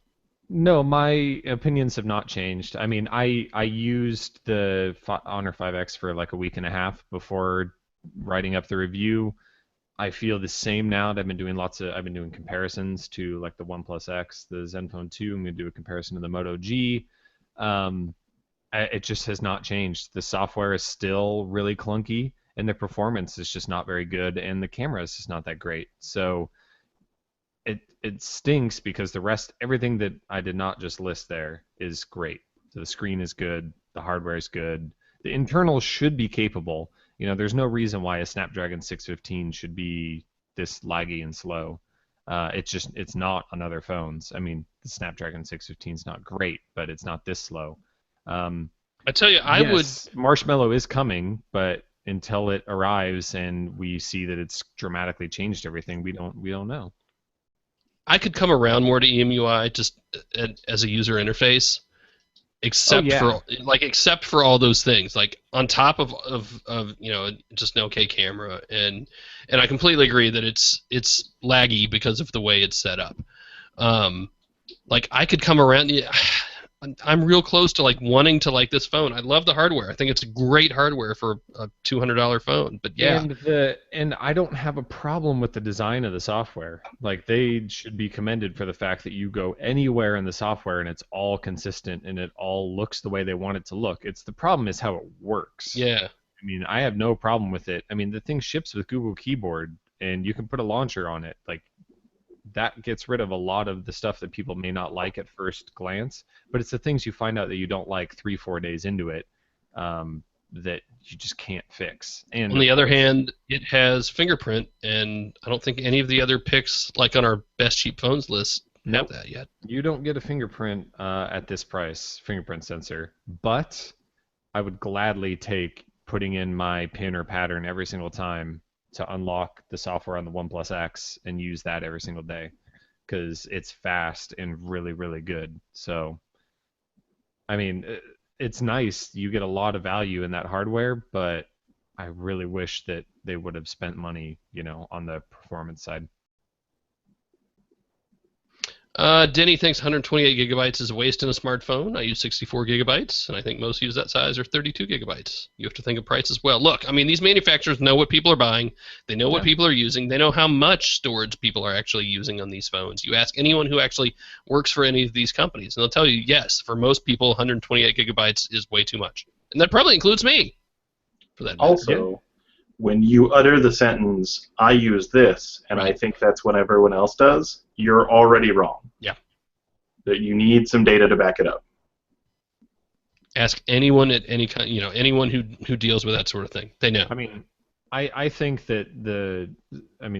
C: No, my opinions have not changed. I mean, I used the Honor 5X for like a week and a half before writing up the review. I feel the same now that I've been doing comparisons to like the OnePlus X, the Zenfone 2. I'm going to do a comparison to the Moto G. It just has not changed. The software is still really clunky, and the performance is just not very good, and the camera is just not that great. So it stinks because the rest, everything that I did not just list there is great. So the screen is good, the hardware is good, the internals should be capable. There's no reason why a Snapdragon 615 should be this laggy and slow. It's not on other phones. I mean, the Snapdragon 615 is not great, but it's not this slow.
A: I tell you,
C: Yes, Marshmallow is coming, but until it arrives and we see that it's dramatically changed everything, we don't know.
A: I could come around more to EMUI just as a user interface, except for all those things, like on top of just an okay camera, and I completely agree that it's laggy because of the way it's set up. Like I could come around. Yeah, I'm real close to like wanting to like this phone. I love the hardware. I think it's great hardware for a $200 phone. But yeah,
C: and I don't have a problem with the design of the software. Like they should be commended for the fact that you go anywhere in the software and it's all consistent and it all looks the way they want it to look. It's the problem is how it works.
A: Yeah.
C: I mean, I have no problem with it. I mean, the thing ships with Google Keyboard and you can put a launcher on it. Like that gets rid of a lot of the stuff that people may not like at first glance, but it's the things you find out that you don't like 3-4 days into it that you just can't fix. And
A: on the other hand, it has fingerprint, and I don't think any of the other picks, like on our best cheap phones list, have that yet.
C: You don't get a fingerprint at this price, fingerprint sensor, but I would gladly take putting in my PIN or pattern every single time to unlock the software on the OnePlus X and use that every single day because it's fast and really, really good. So, I mean, it's nice. You get a lot of value in that hardware, but I really wish that they would have spent money, on the performance side.
A: Denny thinks 128 gigabytes is a waste in a smartphone. I use 64 gigabytes, and I think most use that size or 32 gigabytes. You have to think of price as well. Look, I mean, these manufacturers know what people are buying. They know what people are using. They know how much storage people are actually using on these phones. You ask anyone who actually works for any of these companies, and they'll tell you, yes, for most people, 128 gigabytes is way too much. And that probably includes me, for that matter.
B: Also, when you utter the sentence, I use this, and I think that's what everyone else does, you're already wrong.
A: Yeah.
B: That you need some data to back it up.
A: Ask anyone at any kind, anyone who deals with that sort of thing. They know.
C: I mean, I think that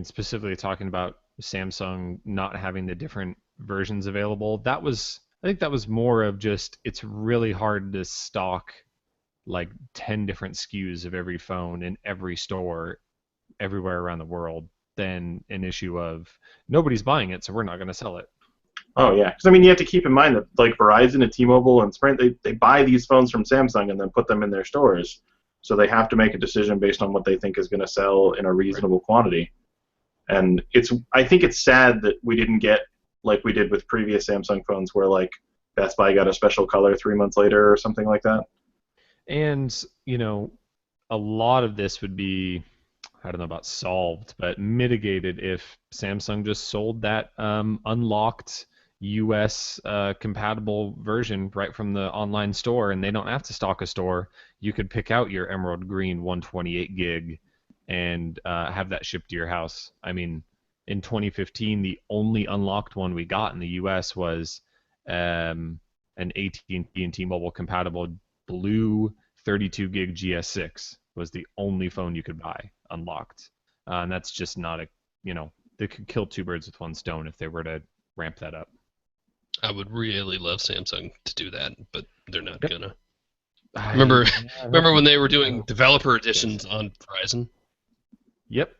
C: specifically talking about Samsung not having the different versions available, I think that was more of just, it's really hard to stock like 10 different SKUs of every phone in every store everywhere around the world than an issue of nobody's buying it, so we're not going to sell it.
B: Oh, yeah. Because, you have to keep in mind that, like, Verizon and T-Mobile and Sprint, they buy these phones from Samsung and then put them in their stores. So they have to make a decision based on what they think is going to sell in a reasonable quantity. And I think it's sad that we didn't get, like we did with previous Samsung phones, where, like, Best Buy got a special color 3 months later or something like that.
C: And, a lot of this would be, I don't know about solved, but mitigated if Samsung just sold that unlocked US compatible version right from the online store, and they don't have to stock a store. You could pick out your emerald green 128 gig and have that shipped to your house. I mean, in 2015, the only unlocked one we got in the US was an AT&T and T-Mobile compatible blue 32 gig GS6 was the only phone you could buy unlocked. And that's just not they could kill two birds with one stone if they were to ramp that up.
A: I would really love Samsung to do that, but they're not gonna. Remember when they were doing developer editions on Verizon?
C: Yep.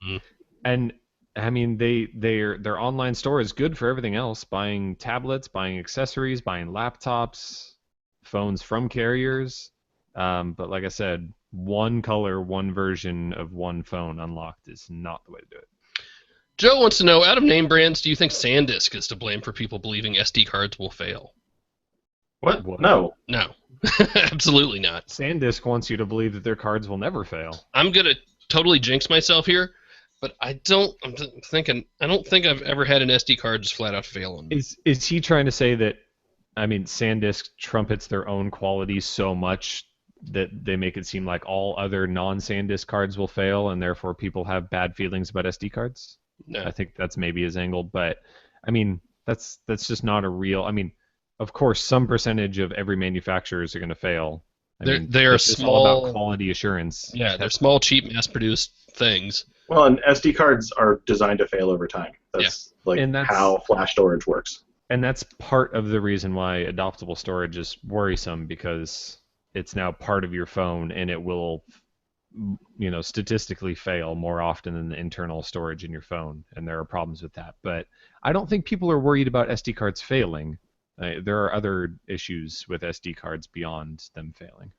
A: Mm.
C: And I mean, their online store is good for everything else: buying tablets, buying accessories, buying laptops, phones from carriers. But like I said, one color, one version of one phone unlocked is not the way to do it.
A: Joe wants to know, out of name brands, do you think SanDisk is to blame for people believing SD cards will fail?
B: What? No.
A: No. Absolutely not.
C: SanDisk wants you to believe that their cards will never fail.
A: I'm going to totally jinx myself here, but I don't think I've ever had an SD card just flat out fail on me.
C: Is he trying to say that, SanDisk trumpets their own quality so much that they make it seem like all other non-SanDisk cards will fail, and therefore people have bad feelings about SD cards?
A: No.
C: I think that's maybe his angle, but I mean, that's just not a real. I mean, of course, some percentage of every manufacturers are going to fail.
A: They are
C: it's just all
A: small.
C: about quality assurance.
A: Yeah, they're small, cheap, mass-produced things.
B: Well, and SD cards are designed to fail over time. That's how flash storage works.
C: And that's part of the reason why adoptable storage is worrisome, because it's now part of your phone and it will, statistically fail more often than the internal storage in your phone, and there are problems with that. But I don't think people are worried about SD cards failing. There are other issues with SD cards beyond them failing.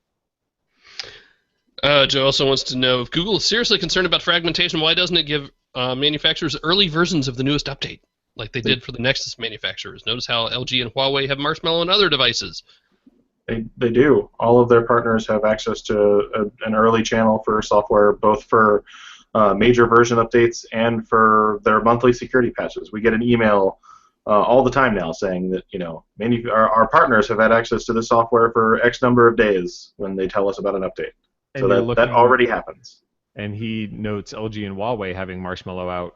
A: Joe also wants to know, if Google is seriously concerned about fragmentation, why doesn't it give manufacturers early versions of the newest update, like they did for the Nexus manufacturers? Notice how LG and Huawei have Marshmallow and other devices.
B: They do. All of their partners have access to an early channel for software, both for major version updates and for their monthly security patches. We get an email all the time now saying that our partners have had access to the software for X number of days when they tell us about an update. So that already happens.
C: And he notes LG and Huawei having Marshmallow out.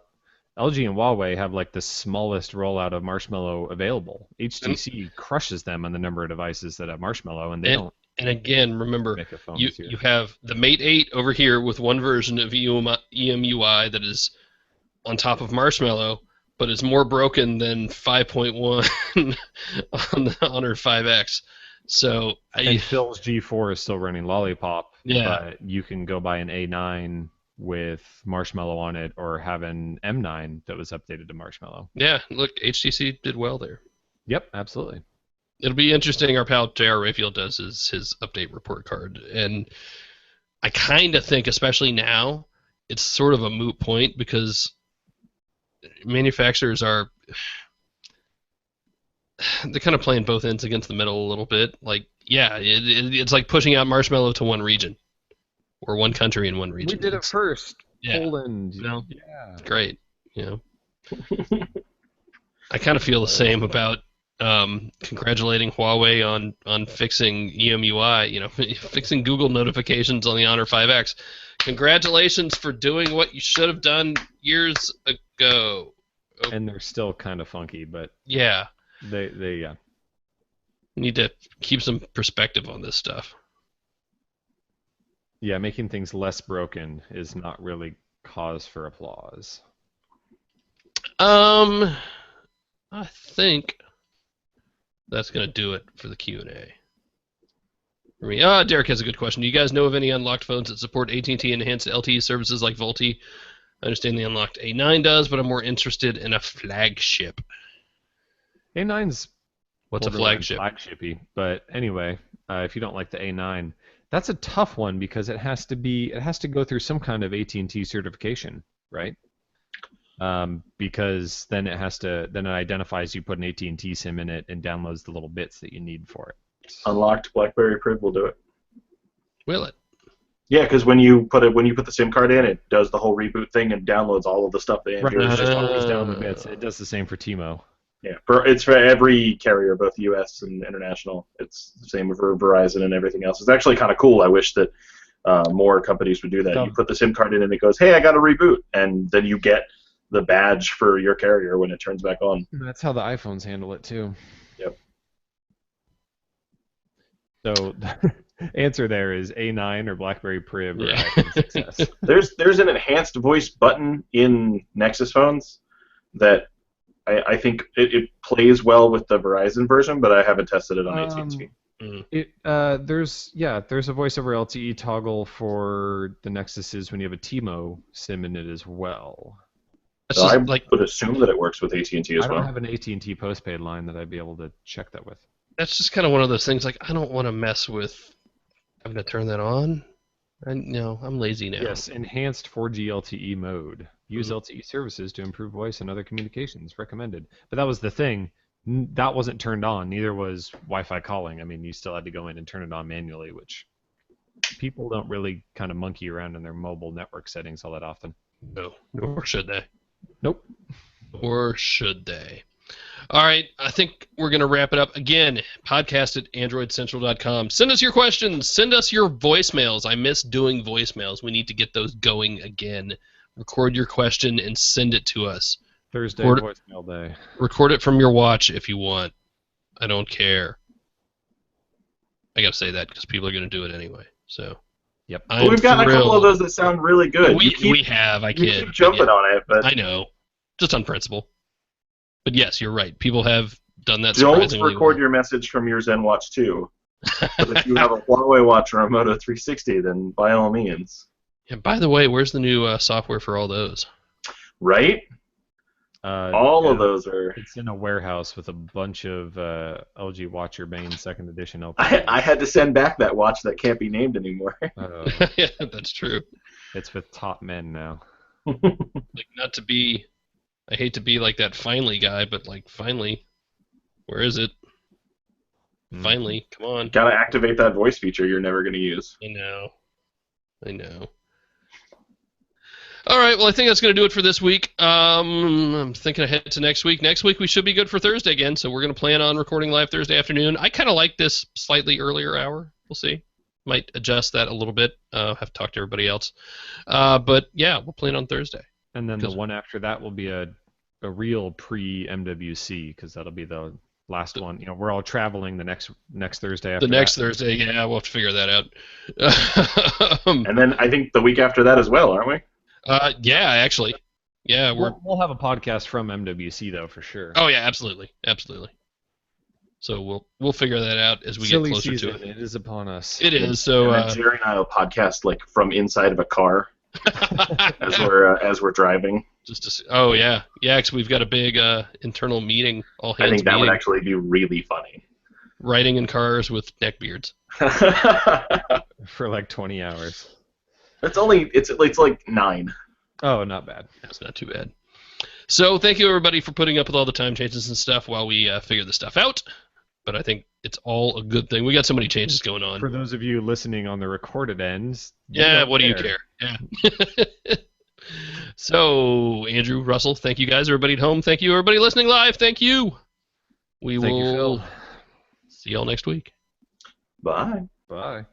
C: LG and Huawei have like the smallest rollout of Marshmallow available. HTC crushes them on the number of devices that have Marshmallow, and they don't.
A: And again, remember,
C: make a phone
A: you have the Mate 8 over here with one version of EMUI that is on top of Marshmallow, but is more broken than 5.1 on the Honor 5X. So
C: and Phil's G4 is still running Lollipop.
A: Yeah.
C: But you can go buy an A9 with Marshmallow on it, or have an M9 that was updated to Marshmallow.
A: Yeah, look, HTC did well there.
C: Yep, absolutely.
A: It'll be interesting. Our pal J.R. Rayfield does his update report card, and I kind of think, especially now, it's sort of a moot point, because manufacturers are they're kind of playing both ends against the middle a little bit. Like, yeah, it's like pushing out Marshmallow to one region or one country in one region.
C: We did it first.
A: Yeah.
C: Poland.
A: Yeah. Great. I kind of feel the same about congratulating Huawei on fixing EMUI, fixing Google notifications on the Honor 5X. Congratulations for doing what you should have done years ago.
C: And they're still kind of funky, but
A: yeah.
C: They
A: We need to keep some perspective on this stuff.
C: Yeah, making things less broken is not really cause for applause.
A: I think that's going to do it for the Q&A. Derek has a good question. Do you guys know of any unlocked phones that support AT&T enhanced LTE services like VoLTE? I understand the unlocked A9 does, but I'm more interested in a flagship.
C: A9's
A: what's a flagship?
C: Flagshipy, but anyway, if you don't like the A9, that's a tough one, because it has to go through some kind of AT&T certification, right? Because then it identifies you put an AT&T SIM in it and downloads the little bits that you need for it.
B: Unlocked BlackBerry Priv will do it.
A: Will it?
B: Yeah, because when you put the SIM card in, it does the whole reboot thing and downloads all of the stuff that Andrew
C: just always down the bits. It does the same for T-Mo.
B: Yeah, it's for every carrier, both U.S. and international. It's the same for Verizon and everything else. It's actually kind of cool. I wish that more companies would do that. You put the SIM card in and it goes, hey, I got a reboot, and then you get the badge for your carrier when it turns back on.
C: That's how the iPhones handle it too.
B: Yep.
C: So the answer there is A9 or BlackBerry Priv or iPhone 6s.
B: There's an enhanced voice button in Nexus phones that I think it plays well with the Verizon version, but I haven't tested it on AT&T.
C: There's a voice over LTE toggle for the Nexuses when you have a T-Mo SIM in it as well.
B: So I would assume that it works with AT&T as well.
C: I don't have an AT&T postpaid line that I'd be able to check that with.
A: That's just kind of one of those things, like, I don't want to mess with having to turn that on. I'm lazy now.
C: Yes, enhanced 4G LTE mode. Use LTE services to improve voice and other communications. Recommended. But that was the thing. That wasn't turned on. Neither was Wi-Fi calling. I mean, you still had to go in and turn it on manually, which people don't really kind of monkey around in their mobile network settings all that often.
A: No, nor should they.
C: Nope.
A: Or should they? All right, I think we're going to wrap it up. Again, podcast at androidcentral.com. Send us your questions. Send us your voicemails. I miss doing voicemails. We need to get those going again. Record your question and send it to us.
C: Thursday
A: Record,
C: voicemail day.
A: record it from your watch if you want. I don't care. I gotta say that because people are gonna do it anyway. So.
C: Yep.
B: But we've got a couple of those that sound really good.
A: We have. I
B: you
A: kid.
B: keep jumping
A: yeah,
B: on it, but
A: I know, just on principle. But yes, you're right. People have done that.
B: don't
A: Surprisingly
B: record
A: well.
B: your message from your Zen Watch 2. But if you have a Huawei watch or a Moto 360, then by all means.
A: And by the way, where's the new software for all those?
B: Right? All of those are.
C: It's in a warehouse with a bunch of LG Watch Your Bane second edition LPs.
B: I had to send back that watch that can't be named anymore.
A: Yeah, that's true.
C: It's with top men now.
A: Like, not to be, I hate to be like that finally guy, but like finally, where is it? Finally, come on.
B: Gotta activate that voice feature you're never gonna use.
A: I know. All right, well, I think that's going to do it for this week. I'm thinking ahead to next week. Next week we should be good for Thursday again, so we're going to plan on recording live Thursday afternoon. I kind of like this slightly earlier hour. We'll see. Might adjust that a little bit. Have to talk to everybody else. But yeah, we'll plan on Thursday.
C: And then the one after that will be a real pre-MWC, because that'll be the last one. You know, we're all traveling the next Thursday after
A: Thursday, yeah, we'll have to figure that out.
B: And then I think the week after that as well, aren't we?
A: Yeah, actually. Yeah,
C: we'll have a podcast from MWC though, for sure.
A: Oh yeah, absolutely. So we'll figure that out as we get closer
C: season.
A: to it.
C: It is upon us.
A: It is. So
B: and then Jerry and I will podcast like from inside of a car as we're driving.
A: Oh yeah, because we've got a big internal meeting. All hands.
B: I think that
A: meeting.
B: would actually be really funny.
A: Riding in cars with neckbeards.
C: For like 20 hours.
B: It's like 9.
C: Oh, not bad.
A: That's not too bad. So thank you everybody for putting up with all the time changes and stuff while we figure this stuff out. But I think it's all a good thing. We got so many changes going on.
C: For those of you listening on the recorded ends.
A: Yeah, what do you care? Yeah. So Andrew, Russell, thank you guys. Everybody at home, thank you. Everybody listening live, thank you. We will see y'all next week.
B: Bye.
C: Bye.